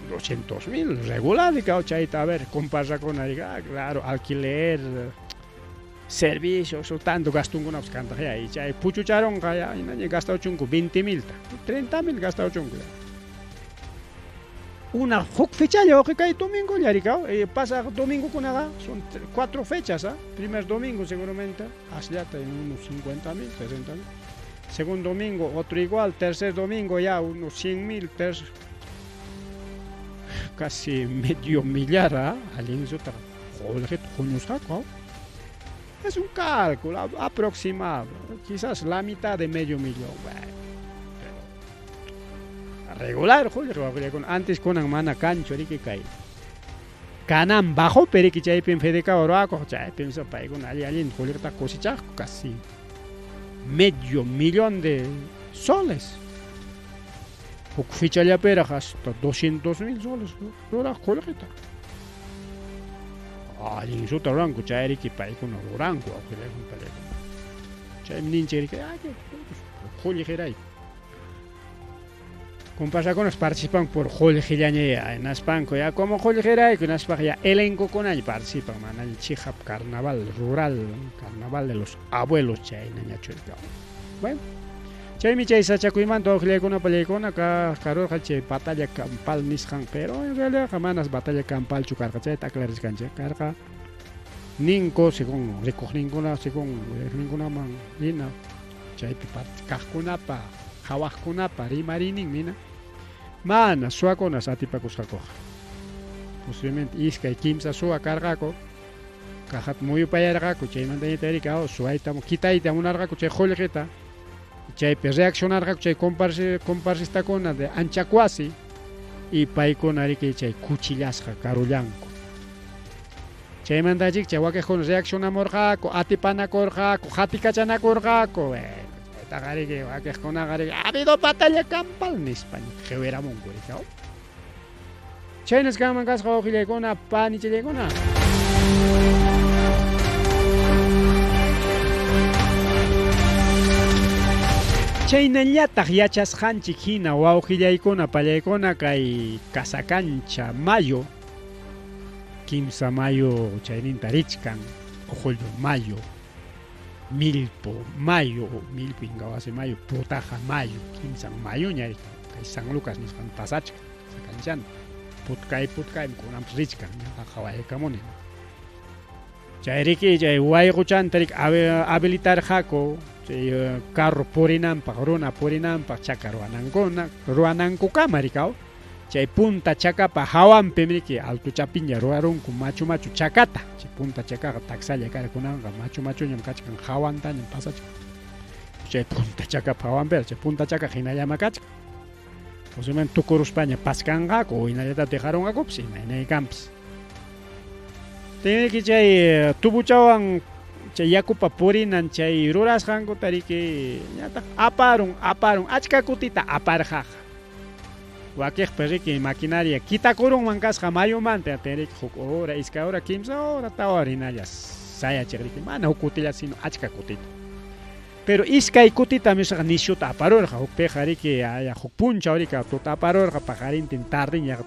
200,000 regular chayta a ver comparsa con claro alquiler servicios tanto gastunkunapas kanta y chay puchucharonqa ya inaña gastado chunku 20,000 30,000 gastado chunku una huk fecha oqi kay domingo yarikao pasa domingo kunaqa son 4 fechas primer domingo seguramente asllata en unos 50,000 60,000 segundo domingo otro igual tercer domingo ya unos 100,000 casi medio millar alguien se es un cálculo aproximado quizás la mitad de medio millón regular antes con mana cancho riki kay kanan bajo periki chaypin fedeka orako chaypin so paykuna allin qulirta cosechaqku casi medio millón de soles huk fichallapiraq hasta 200,000 soles ruraq qulqita allin suta ruranku chay riki paykuna ruranku awqillaykuna pallaykuna chaymi ninchik riki qulqirayku Compassaconas participan por Jolgillañea en Aspanco, ya como Jolgeray, que en Aspagia elenco con ahí participan, man, el Chijap carnaval rural, carnaval de los abuelos chay, naña chulcao. Bueno, chay mi chay sachakuiman, tohle con una película, caror chay batalla campal nishan, pero en realidad jamanas batalla campal chucarca chay, taclares cancha, carga, ninco, según recoge ninguna, según ninguna man, lina, chay pipat, cajcunapa. Hawajkunapa rimarinin mina mana suakuna satipakusqakuqa posiblemente iskay kimsa suwa karqaku kajat muyupayarqaku chaymantañita rikao suwayta kitayta munarqaku chay qullqita chaypi reaccionarqaku chay comparsistakuna de anchakuasi y paykuna riki chay kuchillasqa karullanku chaymantachik chay wakiqkuna reaccionamurqaku atipanakurqaku hatikachanakurqaku Tagarigi, Wakesconagari, ha habido batalla campal en España. Que hubiera monguricao. Chainas Gamangas, Hogilegona, Pan y Chilegona. Chainallata, Yachas Hanchikina, Waugilaicona, Palecona, Kai, Casacancha, Mayo, Kimsa Mayo, Chaininta Richkan, Ojollo Mayo. Milpo, Mayo, Milpo ingawase Mayo, Potaja Mayo, Kimsan Mayo ñari, kay San Lucas nisqan pasachka, sakanchan, putkay kunam richka, haway kamone. Chayriki chay wayquchantarik habilitarqaku, chay carro purinanpaq, runa purinanpaq chaka ruwananku kamarikao, chay punta chakapa hawanpi miki alto chapiña ruwarunku machu chakata chay punta chakaqa taksalla karakunanqa machu ñam kachkan hawantañam pasachka chay punta chakapa hawanpi chay punta chaka hinallama kachka posiblemente tukuruspaña paskanqaku o hinallata dejarunqakupis imaynaykanpis tiniki chay tubuchawan chay yakupa purinan chay rurasqankuta riki ñataq aparun achka kutita aparqaqa Wakih periki maquinaria quitakurun mancasqa mayumanta terik huk hora iska hora kimsa hora tawarinallas saya chiqriki mana huk kutilla sino achka kutita pero iskay kutita misqa nishuta aparurqa huk pejariki aya huk puncha urika tuta aparurqa pajarintin tardiña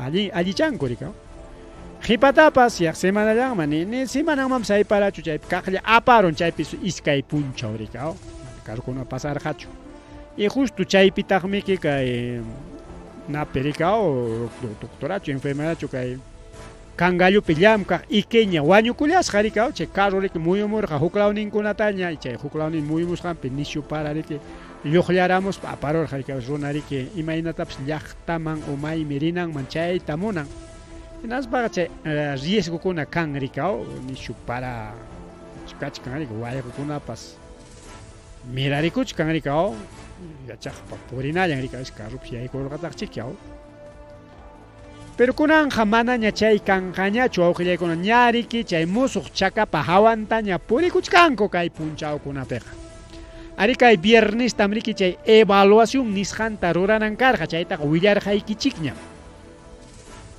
allí chankurika qhipatapas yaq semanallanman ni semananman sayparachu chay kaqlla aparun chaypis iskay puncha urika karkuna pasarqachu Y justo chaypitaqmi kay na pericao doctoracho enfermeracho kay kangallupi llamkaq ikeña wañukullasqa rikao chay carroriki muyumurqa huklawninkunataña y chay huklawnin muyumusqanpi nishu parariki lluqllaramus aparurqa rikao runariki imaynatapas llaqtaman umaymi rinanman chayta munan hinaspaqa chay riesgokuna kan rikao nishu para kachkan rika waykukunapas mirarikuchkan rikao yachaqpa purinallan rikao carrupi yaykurqataq chikyaw. Pero kunanja manaña chay kanqañachu awqillaykuna ñariki chay musuq chakapa hawantaña purikuchkanku kay punchawkunapiqa. Ari kay viernes tamriki chay evaluación nisqanta ruranan karqa chaytaqa willarqaykichikña.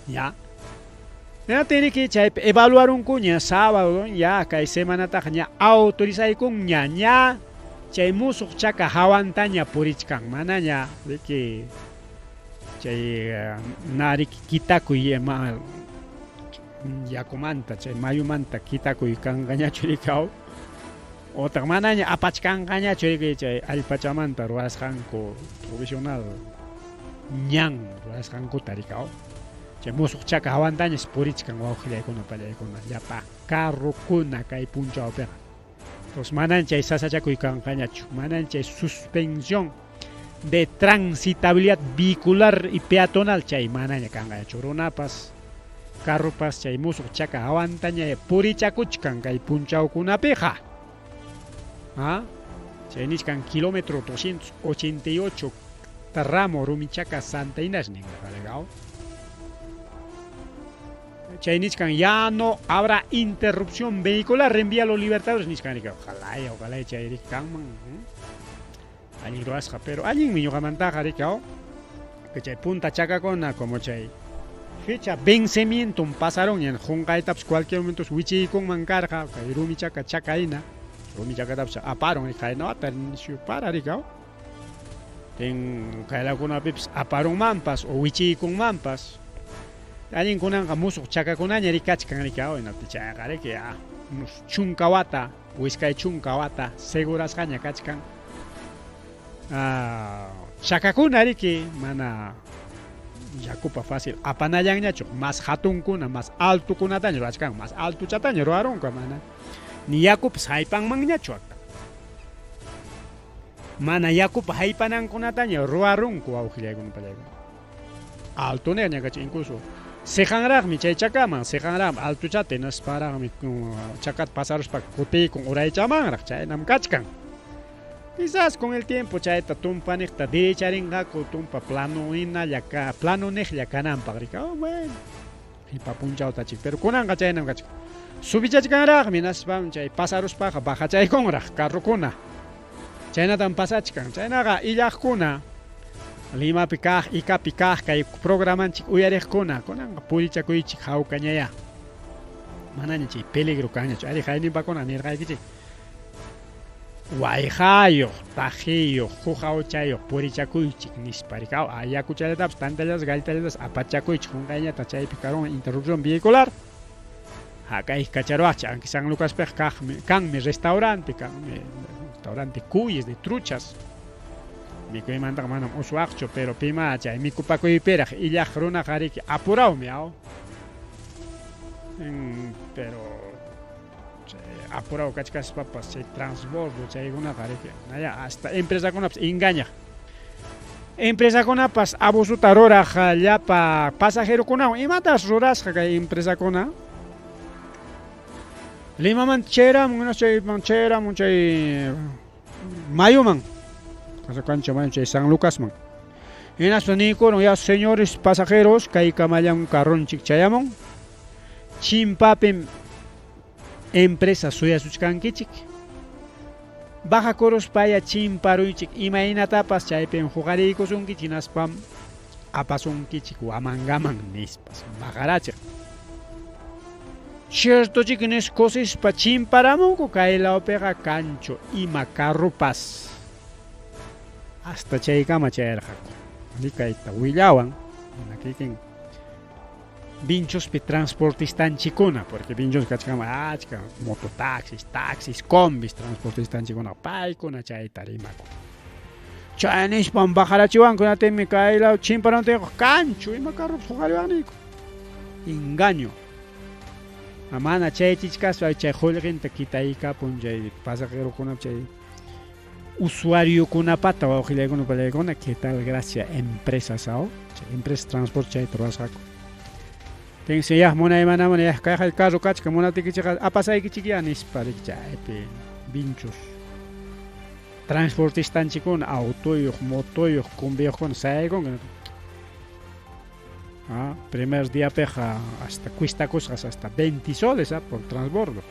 Ya. Ya tiniki chay evaluarunkuña sábado ya kay semanataqa ña autorizaykunña ña chay musuq chaka hawantaña purichkan manaña riki chay nariki kitakuy yakumanta chay mayumanta kitakuy kanqañachu rikao otaq manaña apachkanqañachu riki chay allpachamanta ruwasqanku provisional ñan ruwasqankuta rikao chay musuq chaka hawantañas purichkan wawqillaykuna pallaykuna llapa carrukuna kay punchawpiqa pues manaña chay sasachakuy kanqañachu manaña chay suspensión de transitabilidad vehicular y peatonal chay manaña kanqañachu runapas carrupas chay musuq chaka hawantaña purichakuchkan kay punchawkunapiqa chay nishkan kilómetro 288 ramo rumichaca Santa Inés ninqa chay nishkan ya no habrá interrupción vehicular reenvía a los libertadores nishkan ojalá chay rikanman allí ruasqa pero allí ñuqamantaqa rikao que chay punta chakakuna como chay fecha vencimiento pasaron en junqaytapas cualquier momento wichiykunman karqa kay rumichaca chakayna rumichakatapas aparon kaynawata nishu para rikao en kaylakunapipas aparunmanpas o wichiykunmanpas allin kunanqa musuq chakakunaña rikachkan rikao hinapti chayqa riki chunkawata wiskay chunkawata segurasqaña kachkan chakakuna riki mana yakupa fácil apanayanñachu más hatunkuna más altukunataña ruwachkan más altuchataña ruwarunqa mana ni yakupas haypanmanñachu mana yakupa haypanankunataña ruwarunku awqillaykuna pallaykuna altuneña kachi incluso seqanraqmi chay chakaman seqanraqmi altuchata hinasparaqmi chakata pasaruspa kutiykun uraychamanraq chaynam kachkan. Quizás con el tiempo chayta tumpanekta derecharinqaku tumpa plano hinalla plano neqlla kananpaq rikao bueno hipa punchawta chik pero kunanqa chaynam kachkan subichachkanraqmi naspaman chay pasaruspaqa bajachaykunraq carrukuna chaynatan pasachkan chaynaqa illaqkuna Limapi kaq Icapi kaq kay programanchik uyariqkuna kunanqa purichakuychik hawkañaya manaña chay peligro kanñachu ari haynimpakuna nirqaykichik wayqayuq tajiyuq huk purichakuychik nispa rikao yakuchallatapas tantallas galltallatas apachakuychik junqayñata chaypi karunqa interrupción vehicular kay kacharuaqchik anki San Lucaspiqa kanmi restaurante cuyes de truchas mikuymantaqa manam usuaqchu pero pima chay mikupakuypiraq illaq runaqa riki apurawmi pero apurado kachkaspapas chay transbordo chaykunaqa riki hasta empresakunapas engañaq empresakunapas abusuta ruraq llapa pasajerokunawan imatas rurasqa kay empresakuna Limaman chayramun chay mayuman chay San Lucasman hinaspa nikurun ya señores pasajeros kay kamallaman carronchik chayamun chimpapim empresa suyasuchkankichik baja koruspaya chimparuychik imaynatapas chaypin huqariykusunkichik hinaspam apasunkichik wamangaman nispas baqarachik ciertochik nisqusispa chimparamunku kay lawpiqa kanchu ima carrupas hasta chaykama chayrqaku rikayta willawan kikin vinchospi transportistanchikuna porque vinchos kachkama achka mototaxis taxis combis transportistanchikuna paykuna chayta rimakun Chinese pan bajarachiwan con atemi kaila chimpanante cancho y macarro jugarianico. Engaño. Amana chay chichkas ay chay holgin te quitaika punjay pasajero con chay usuario con apata o gilegona palegona qué tal gracia empresas ao empresas transport chay trabajo. Tense ya mona y mana ya caja el carro cach que mona te que a pasar que chiquianis para chay pe binchos. Transportistan chicon auto y moto y cumbia con saigon. Primer día peja hasta cuesta cosas hasta 20 soles por transbordo.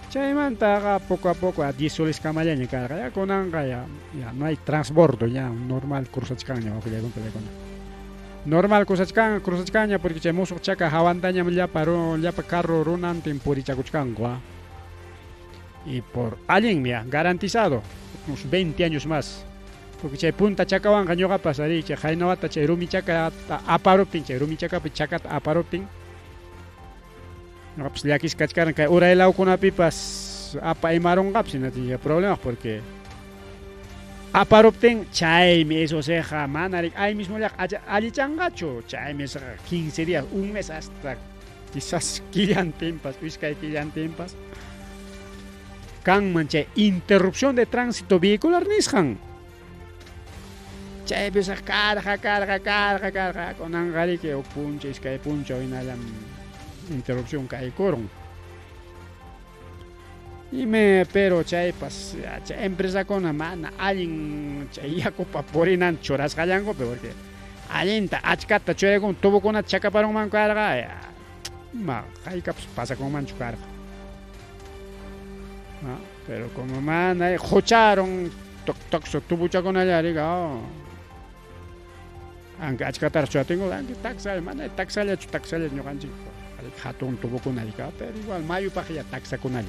Chaimanta poco a poco a 10 soles camallaña carga ya con anga ya no hay transbordo ya normal cruzachcaña o que le normal cruzachcaña porque chemos chaca jawantaña ya paro ya pa carro runan tempori chacuchcangua. Y por alguien mía garantizado unos 20 años más. Porque chay punta chakawan gañoga pasari chay jainawata chay rumi chaka aparopin chay rumi chaka chakat aparopin. No pues yakis kachkaran kay ura elao kunapi pas apa imaron gapsin ati problemas porque aparopin chay me eso seja manarik ahí mismo ya ali changacho chay me 15 días un mes hasta quizás quillan tempas uiskay quillan tempas. Kan manche interrupción de tránsito vehicular nishan. Chay bisa carga con angari que o punche es que puncho y nada interrupción que coron. Y me pero chay pas chay empresa con a mana alguien chay ya copa porinan choras gallango porque alguien ta achkata chore con tuvo con a chaca para un man carga ma hay que pasa con mancho carga. Pero como man jocharon toxo tuvo con allá diga aunque achkatar yo tengo aunque taxa man taxa le no ganchi al hatun tuvo con allá pero igual mayo para ya taxa con allá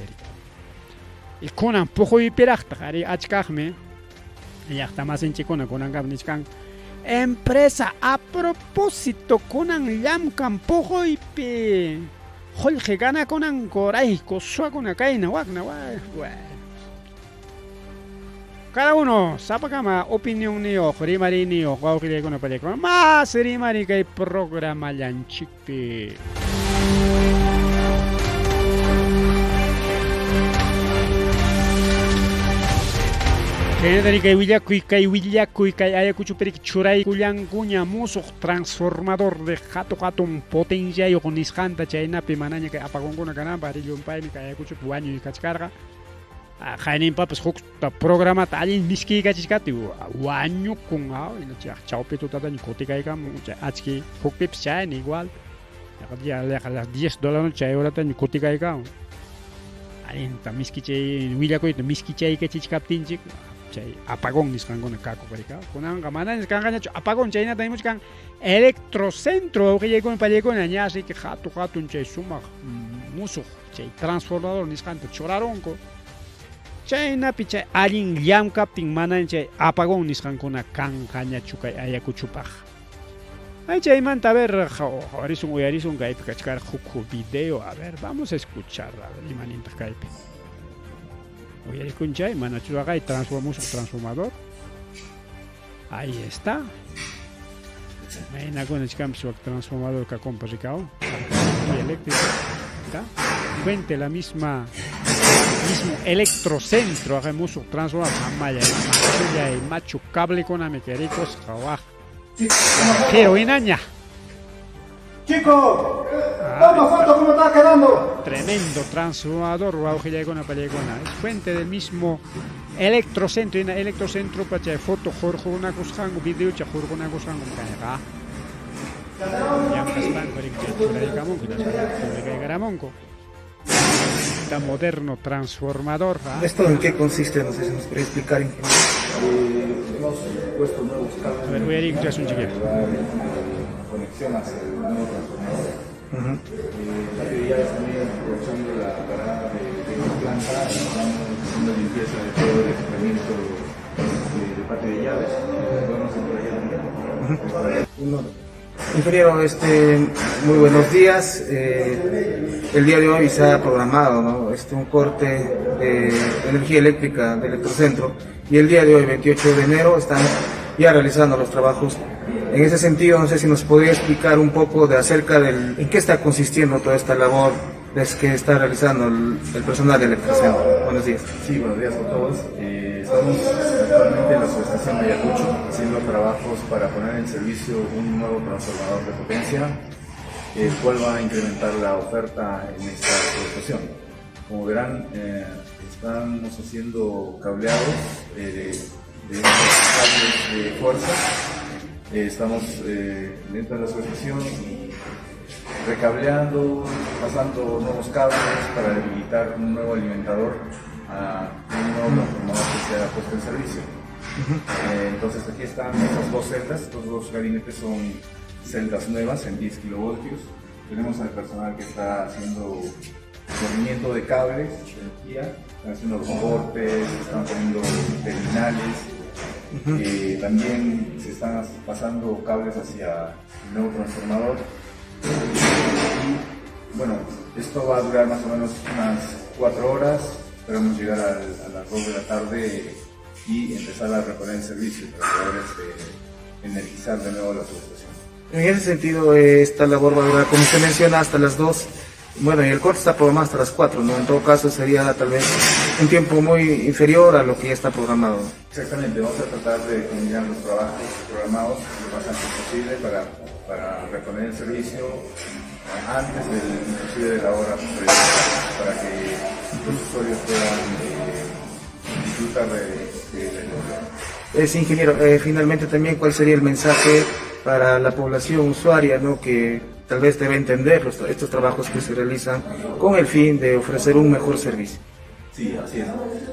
y con un poco y perachta ari achkahme ya está más en chicona con angabniskan empresa a propósito con an lamkan poco y pe Jorge gana con ancoray, cosua con acaina, wagna, cada uno, sapa cama, opinión ni ojo, rimari ni ojo, aunque con una película, más rimari que programa lanchipi. Kendari kay Willakuy kay Ayacucho perik churay kullankuña musuq transformador de hatun potencia y onisjanta chaynapi manaña kay apagonkuna kananpa rillunpaymi kay Ayacucho wañuy kachkarqa haynin papas hukta programa allin miski kachishkati wañukun chawpi tutataña kutikaykamun achki hukpipas chayni igual ya las $10 chay horataña kutikaykamun allinta miski chay Willakuyta miski chay kachishkaptinchik chay apagón nisqankuna kaku karika kunanqa manañas kanqañachu apagón chaynata imuchkan electrocentro awqillaykuna pallaykuna ñasri que hatun chay sumaq musuq chay transformador nisqanta churaronku chaynapi chay allin llamkaptin manaña chay apagón nisqankuna kanqañachu kay Ayacuchupaq ay chaymanta a ver uyarisun kaypi kachkar huk video a ver vamos a escuchar a ver imanintaq kaypi Oye, chay, manachuaga y transformador. Ahí está. Maina con el cambio transformador que compras y eléctrico. ¿Está? 20 la mismo electrocentro, hagamos un transformador. Amaya y macho cable con amequericos, jawaj. Heroínaña. Chicos, toma foto cómo está quedando. Tremendo transformador, con es fuente del mismo electrocentro, para foto, jorge una cosa, video, jorge una cosa, un moderno transformador. ¿Esto en qué consiste? No sé si nos puede explicar. Hemos puesto nuevos cables. A ver, voy a ir a un chiquillo. Conexión hacia el nuevo transformador. Baterías también aprovechando la parada de planta, estamos haciendo limpieza de todo el equipamiento de parte de llaves. Podemos entrar allá también. Ingeniero, muy buenos días. El día de hoy se ha programado, ¿no? Un corte de energía eléctrica del Electrocentro y el día de hoy, 28 de enero, están ya realizando los trabajos. En ese sentido, no sé si nos podría explicar un poco acerca en qué está consistiendo toda esta labor que está realizando el personal del Electrocentro. Buenos días. Sí, buenos días a todos. Estamos actualmente en la subestación de Ayacucho haciendo trabajos para poner en servicio un nuevo transformador de potencia, el cual va a incrementar la oferta en esta subestación. Como verán, estamos haciendo cableados de cables de fuerza. Estamos dentro de la subestación recableando, pasando nuevos cables para habilitar un nuevo alimentador a un nuevo transformador que se ha puesto en servicio. Entonces aquí están estas dos celdas, estos dos gabinetes son celdas nuevas en 10 kilovoltios. Tenemos al personal que está haciendo movimiento de cables de energía, están haciendo los cortes, están poniendo terminales. También se están pasando cables hacia el nuevo transformador. Y bueno, esto va a durar más o menos unas 4 horas. Esperamos llegar a las 2 de la tarde y empezar a reponer el servicio para poder energizar de nuevo la subestación. En ese sentido, esta labor va a durar, como usted menciona, hasta las 2. Bueno, y el corte está programado hasta las 4, ¿no? En todo caso sería tal vez un tiempo muy inferior a lo que ya está programado. Exactamente, vamos a tratar de combinar los trabajos programados lo más antes posible para reponer el servicio antes inclusive de la hora posterior, para que los usuarios puedan disfrutar de la energía. Ingeniero, finalmente también, ¿cuál sería el mensaje para la población usuaria, ¿no? Que tal vez debe entender estos trabajos que se realizan con el fin de ofrecer un mejor servicio? Sí, así es.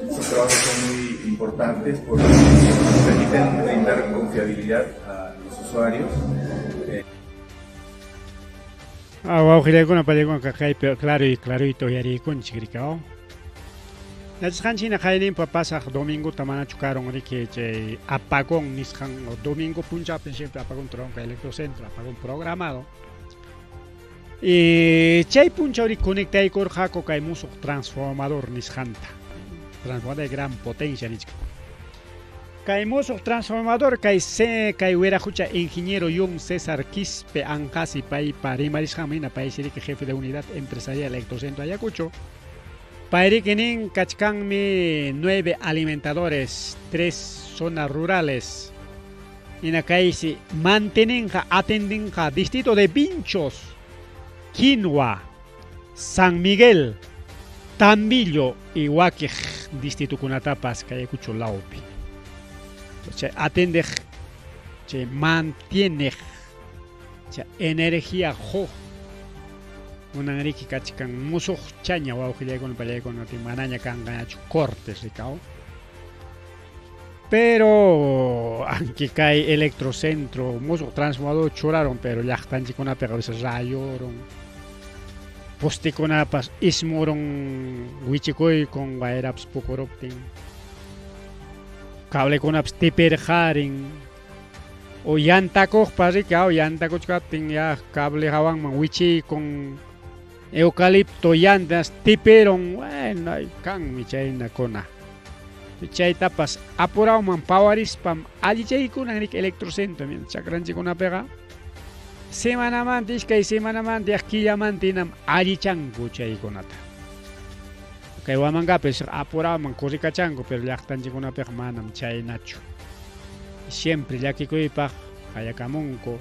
Estos trabajos son muy importantes porque nos permiten brindar confiabilidad a los usuarios. Wauhilekuna palekuna kakaypi clarito yarikun chikrikao. Nachkanchina kaynin papasaq domingo tamana chukaron riki chay apagón nisqan domingo punchapi siempre apagón tronca Electrocentro, apagón programado. Y chay punchawri conectaykurqaku kay musuq transformador nisqanta. Transformador de gran potencia nisqa. Kay musuq transformador kay werajucha ingeniero Yung César Quispe Ancasi pay parimarisqa mina pay siriki jefe de unidad empresarial Electrocentro Ayacucho. Pairikinin kachkanmi 9 alimentadores, 3 zonas rurales. Inakaisi manteninja, atendinja, distrito de Pinchos, Quinua, San Miguel, Tambillo y Huaquej, distrito Kunatapas, Ayacucho Laupi. Atende, mantiene energía jo. Una riki kachikan musuq chaña wauqillayku pallaykuno manaña kanqañachu cortes rikao. Pero aunque kay Electrocentro musuq transformador churaron, pero llaqtanchikunapiqa a veces rayoron. Postikunapas ismuron wichikuykun wayrapas pukuruptin. Cablekunapas tipirqarin. O yantakuqpas rikao yantakuchkaptin ya cable hawanman wichiykun. Eucalipto llantas tiperon, bueno, kanmi chaynakuna. Chaytapas apurauman pawarispam allichaykunan rik Electrocentro chakranchikunapiqa. Semanamanta iskay semanamanta killamantinam allichanku chaykunata. Kay wamankapish apurauman kurikachanku, pero llaqtanchikunapiqa manam chaynachu. Siempre llakikuypaq qayakamunku.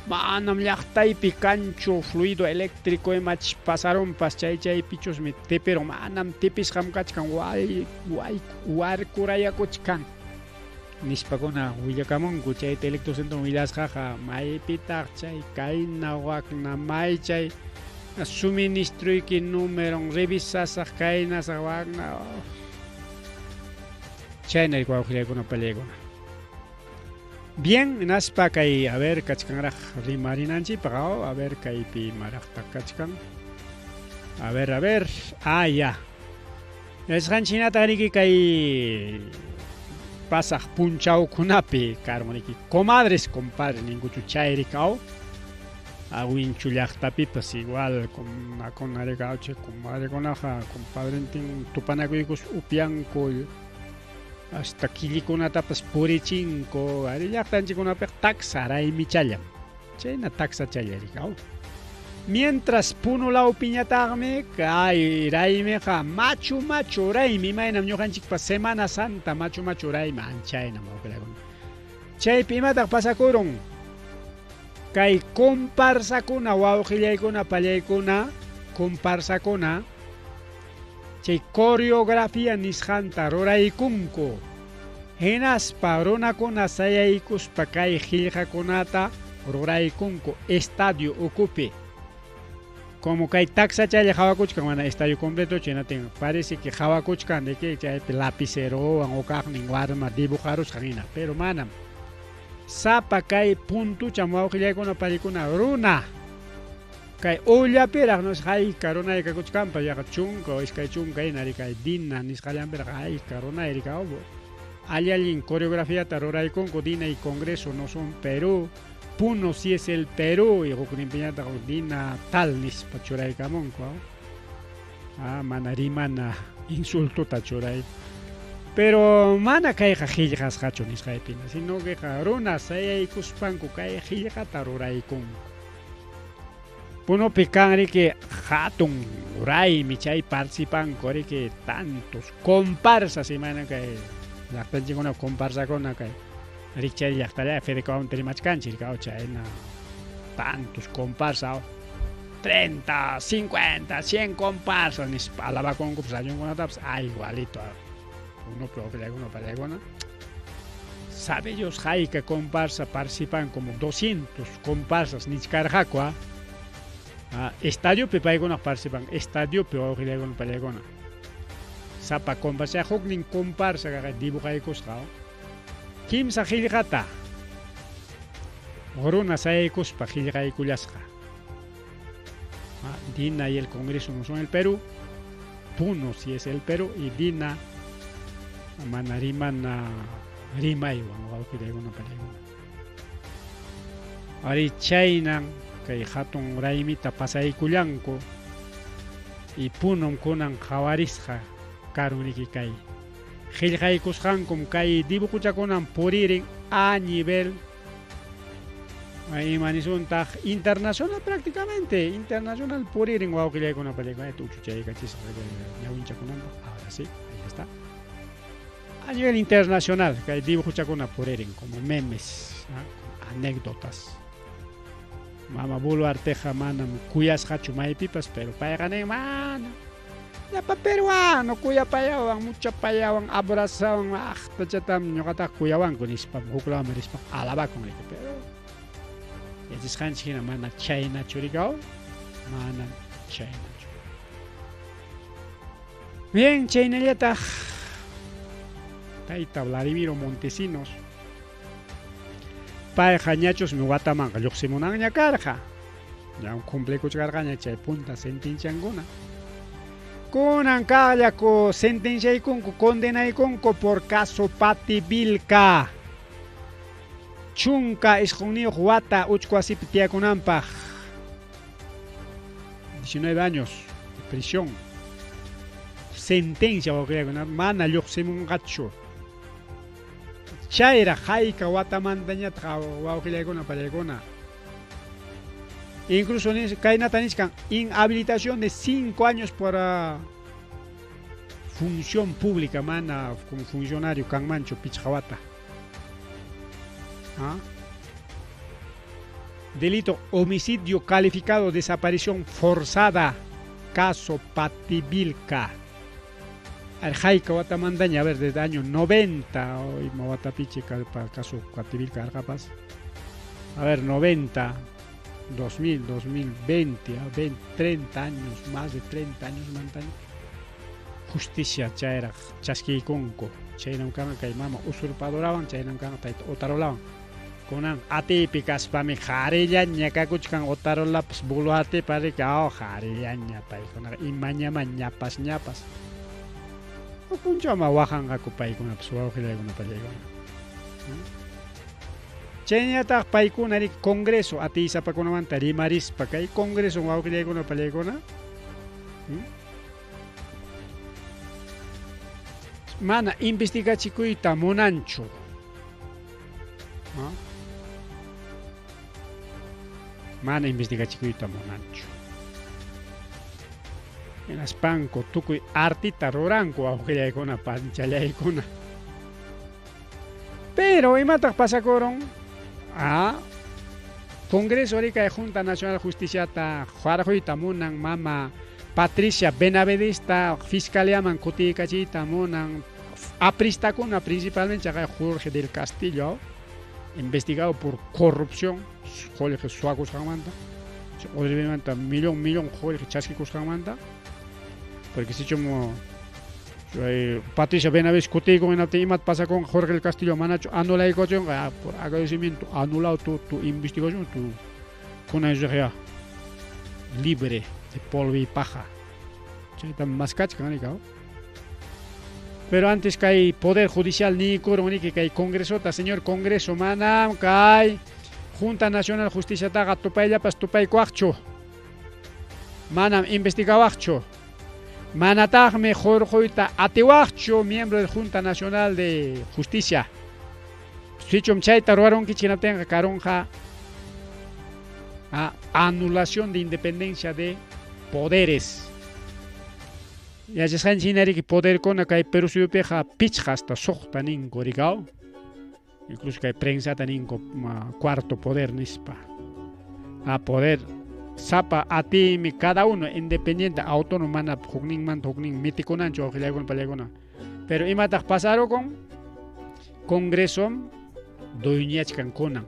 Manam llaqtaypi kanchu fluido eléctrico imach pasaronpas chaypichusmi tipiro manam tipisqam kachkan warkurayakuchkan nispakuna willakamunku chayta Electrocentro willasqaqa maypitaq chay kayna waqna may chay suministruyki número revisasaq kaynasaq waqna chayna wawqillaykuna pallaykuna. Bien, naspa kay a ver kachkanraq rimarinanchi pagao, a ver kaypi maraqta kachkan. A ver. Ya. Es ganchinata riki kay pasaj punchawkunapi karmuniki comadres compadres ninguchu chayrikao awinchu llaqtapipas igual kunarikawche comadrekunaqa compadrentin tupanakuykus upianku hasta killikunatapas purichinko ari llaqtanchikunapiq taxa raymi challam chayna taxa challarikaw mientras punulawpiñataqmi kay raymiqa machu raymi imaynam ñuqanchikpa Semana Santa machu raymi anchaynam wawqirakuna chaypi imataq pasakurun kay comparsakuna wawqillaykuna pallaykuna comparsakuna chay coreografía nisqanta ruraykunku hinaspa runakuna sayaykuspa kay qillqakunata ruraykunku estadio ukupi como kay taxa chaylla hawakuchkan mana estadio completo chaynatin parece que hawakuchkan de que chaypi lapicero o kaqnin warma dibujarusqan hina pero manam sapa kay puntucha wawqillaykuna pallaykuna runa kay ullapiraq nisqayka runayqa kuchkanpa yaqa chunka iskay chunka hina rikay dina nisqallanpiraq ayka runay rikawpu allin coreografiata ruraykunku dina y congreso no son Perú Puno si es el Perú y hukninpiñataq dina tal nispa churaykamunku mana rimana insultuta churay pero mana kayqa qillqasqachu nisqaypina sino que runa sayaykuspanku kay qillqata ruraykunku punupi kanri que hatun raymi chay participanku riki tantos comparsas imana kay llaqtanchikuna comparsakuna kay rikchay llaqtalla Fedekawan Terimachkanchik chayna tantos comparsas 30, 50, 100 comparsas nispa alabakunku ayunkunatapas igualito uno pallaykuna sabe ellos que comparsa participan como 200 comparsas niskarqaku estadio paykuna participan estadio wawqillaykuna pallaykuna sapa comparsa huknin comparsa dibujaykusqa kimsa qillqata runa sayaykuspa qillqaykullasqa Dina y el Congreso no son el Perú Puno si es el Perú y Dina mana rimana rimaywan wawqillaykuna pallaykuna ari chaynan kay hatun raymita pasaykullanku y punum kunan qawarisqa karuniki kay qillqaykusqankum kay dibujuchakunan puririn a nivel imanisuntaj internacional prácticamente internacional puririn wawqillaykuna pallaykuna tuchuchaykachisqa ñawinchakunanta ahora sí ahí está a nivel internacional kay dibujuchakuna puririn como memes anécdotas Mama Boluarteja manam kuyasqachu maypipas pero payqanin mana llapa peruano kuyapayawan mucha payawan abrazawan tachatam ñuqataqa kuyawanku nispa huklawman nispa alabakun riki pero yachisqanchik hina mana chaynachu rikaw mana chaynachu bien chaynallataq tayta Vladimiro Montesinos payqa ñachusmi watamanqa lluqsimunanña karqa ña cumplikuchkarqaña chay punta sentenciankuna kunan kaqllaku sentenciaykunku condenaykunku por caso Pati Vilca chunka isqunniyuq wata uchku wasipi tiyakunanpaq 19 años de prisión sentencia wawqillaykuna mana lluqsimunqachu chayra hayka watamantañataqa wawqillaykuna pallaykuna incluso kaynata niskan inhabilitación de 5 años para función pública mana como funcionario kanmanchu pichqa wata delito homicidio calificado desaparición forzada caso Pati Vilca Hayka watamandaña a ver desde el año 90 hoy mawatapichi para caso Pati Vilca arqapas a ver 90 2000 2020 30 años más de 30 años mantaña justicia chayra chaskiykunku chaynam kanqa kay mama usurpadorawan chaynam kanqa tayta otarolawan kunan atipi kaspami qharillaña kakuchkan otarolapas Boluarte parika qharillaña paykunaqa imañaman ñapas puncha ma wajanga paykuna wawqillaykuna pallaykuna. Chaynataq paykunari congreso atisapakunamanta rimarispa kay congreso wawqillaykuna pallaykuna. Mana investigachikuyta munanchu. Mana investigachikuyta munanchu. Hinaspanku tukuy artita ruranku wawqillaykuna panchallaykuna. Pero imataq pasakurun Congreso rika Junta Nacional Justiciata qarquyta munan mama Patricia Benavidesta Fiscaliaman kutiykachiyta munan apristakuna principalmente Jorge del Castillo investigado por corrupción Jorge suakusqanmanta obviamente millón Jorge chaskikusqanmanta porque si chomo Patricia Benavides kutiyku hinaptin imat pasa con Jorge del Castillo manachu anulaykuchun por agradecimiento anulado tu investigación tu kunayuqya libre de polvo y paja chayta maskachkan ikaw. Pero antes que hay Poder Judicial ni kuruni que hay Congreso, señor Congreso, manam kay Junta Nacional Justicia taga tupayllapas tupaykuaqchu. Manam investigawaqchu. Manataqmi Jorgeyta atiwaqchu miembro de Junta Nacional de Justicia. Sichum chayta ruwarunki chinatenqa karunqa anulación de independencia de poderes. Ya se saben que poder con acá hay Perú Suyupeja pichas hasta sohta ninko rigao. Incluso que hay prensa taninko cuarto poder nispa. A poder sapa a ti cada uno independiente autónomo mana hukning mitikunancho ojilaykuna pallaykuna. Pero imataq pasaron con Congreso doñachkan kunan.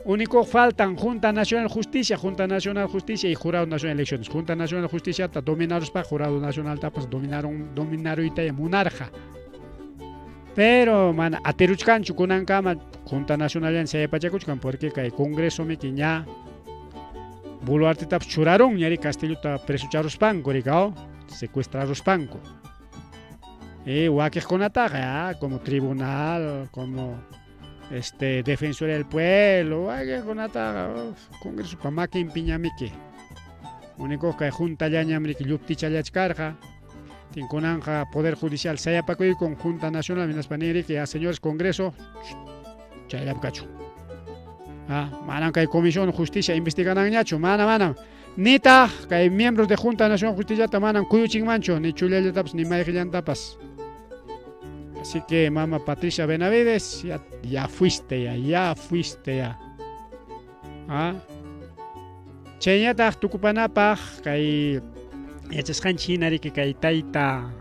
Único faltan Junta Nacional Justicia y Jurado Nacional de Elecciones. Junta Nacional Justicia está dominados para Jurado Nacional tapas dominaron y monarca. Pero man ateruchkan chukunan kama Junta Nacional en se pachakuchkan porque kay Congreso me kiña buluarte tap churaron ñari Castillo ta presucharos panko ricao secuestraros panko. Huaques con ataque como tribunal como defensor del pueblo, Congreso Pamaki en Piñamique. Único que Junta Yañamrik Yupticha Yachkarja, Tinconanja, Poder Judicial, Sayapacoy con Junta Nacional, Minas Paneri, que a señores Congreso, Chayapcacho. Manan que hay Comisión Justicia, investigan Ñacho, mana. Nita, que hay miembros de Junta Nacional Justicia, Tamanan, Cuyuching Mancho, ni Chulele Tapas, ni Maigilian Tapas. Así que mamá Patricia Benavides, ya fuiste ya. Cheñata tukupanapaj kay yachasqanchinari que kay tayta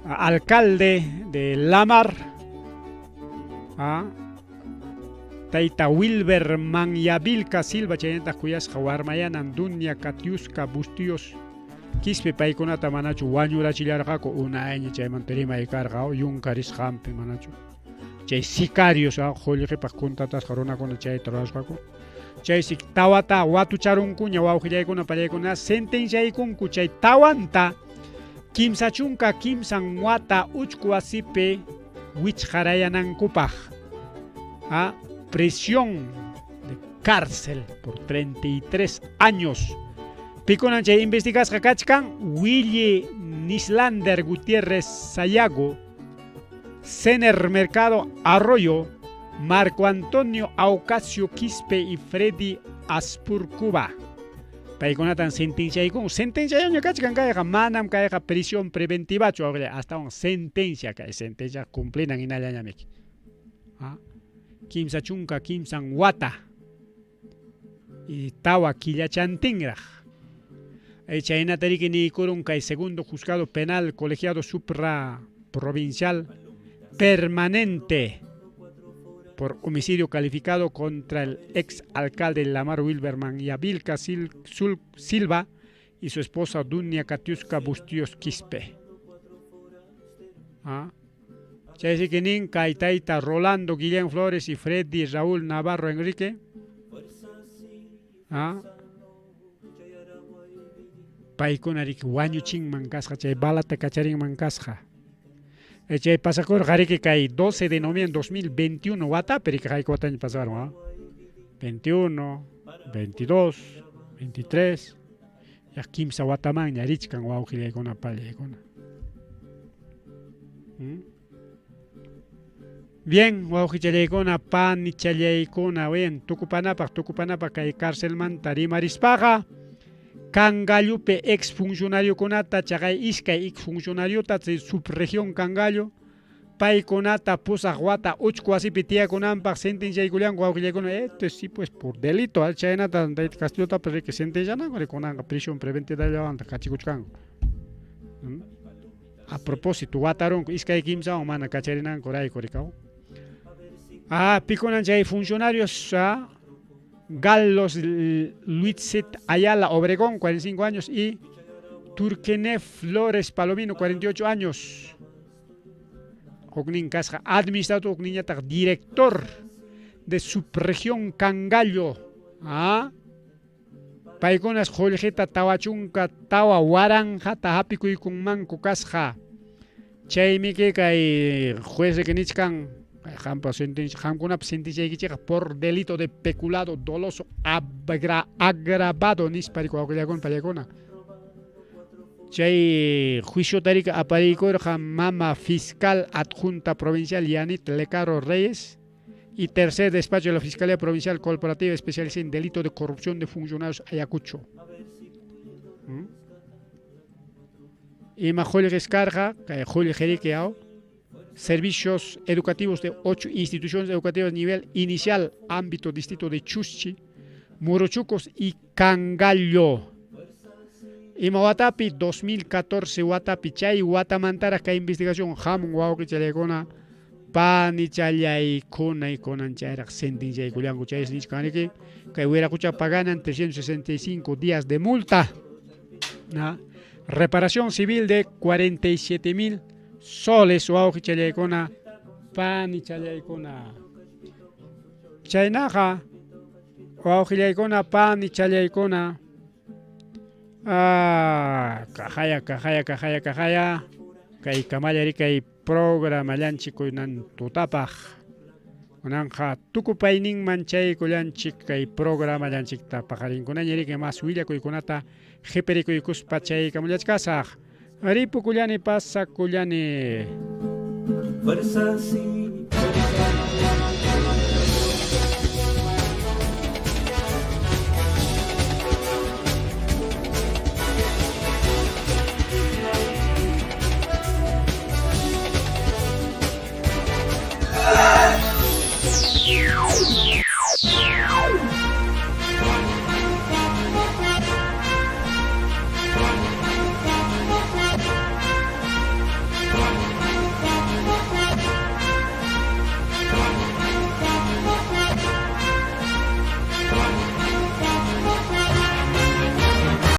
alcalde de Lamar, tayta Wilber Manyabilka Silva cheñata kuyasqa warmayanan Dunia Katiuska Bustillos Quispe paykunata manachu wañurachillarqaku una año chaymantarima ikarqa yunkarisqanpi manachu chay sicarios qullqipaq kuntatasqa runakuna chayta rurasqaku chaysi tawata watucharunkuña wawqillaykuna pallaykuna sentenciaykunku chay tawanta kimsa chunka kimsan wata uchku wasipi wichqarayanankupaq prisión de cárcel por 33 años. Pikunan chay investigasqa kachkan Willy Nislander Gutiérrez Sayago, Sener Mercado Arroyo, Marco Antonio Aucasio Quispe y Freddy Aspurcuba. Paykunatan sentenciaykun sentenciayoña kachkan kayqa manam kayqa prisión preventiva hasta un sentencia cumplinan inallañamiki. Kimsa chunka kimsan wata y tawa killachantinraq. Chaynatarique ni kurun kay segundo juzgado penal colegiado supraprovincial permanente por homicidio calificado contra el ex alcalde Lamar Wilberman y Abilka Silva y su esposa Dunia Katiuska Bustillos Quispe. Chaysiquinin kay tayta Rolando Guillén Flores y Freddy Raúl Navarro Enrique. paykunarik wañuchinman kasqa chay balata kacharinman kasqa. Chay pasakur qariki kay 12 de noviembre 2021 watapi kayka wataña pasaron 21, 22, 23 ya kimsa wataman ñarichkan wawqillaykuna pallaykuna. Bien, wawqillaykuna panichallaykuna bien tukupanapaq kay carcelmanta rimarispaqa Cangallupi ex funcionario kunata chaqay iskay ex funcionariota subregión Cangallo paykunata pusaq wata uchku wasipi tiyakunanpaq sentenciaykullan wawqillaykuna esto es sí pues por delito chaynata Castillota que sentenciananku rikunanqa prisión preventiva llawanta kachikuchkanku. A propósito watarunku iskay kimsawan mana kacharinanku rayku rikaw. Pikunan chay funcionarios Carlos Luiset Ayala Obregón, 45 años, y Turquené Flores Palomino, 48 años. Ognin Casca, administrador, director de subregión Cangallo. Paiconas Joljeta Tawachunca, Tawa Waranja, Tahapico y Kunmanco Casca. Chaymike Kai juez de Kenichkan. Por delito de peculado doloso agravado Chay juicio tarica aparicor mama fiscal adjunta provincial Yanit Lecaro Reyes y tercer despacho de la Fiscalía Provincial Corporativa especializada en delito de corrupción de funcionarios Ayacucho. Y Majol Rescarga, Jol Jeriqueao. Servicios educativos de 8 instituciones educativas nivel inicial, ámbito distrito de Chuschi, Morochucos y Cangallo. Y Watapi 2014 Watapi chay Watamantara ka investigación ham wawki chaykuna pani challaykuna y konan chayraq sentenciaykullanku chay nichkaniki kay wiraqucha paganan 365 días de multa. Reparación civil de 47,000 soles wawqi challaykuna pani challaykuna chaynaqa wawqillaykuna pani challaykuna kajaya kay kamalari kay programa llanchikunan tutapaq kunanja tukupayninman chaykullanchik kay programa llanchikta paqarinkunañari que mas willakuykunata qhiparikuykuspa chaykamallachkasaq Ripukullani pasakullani. Fuerza sí.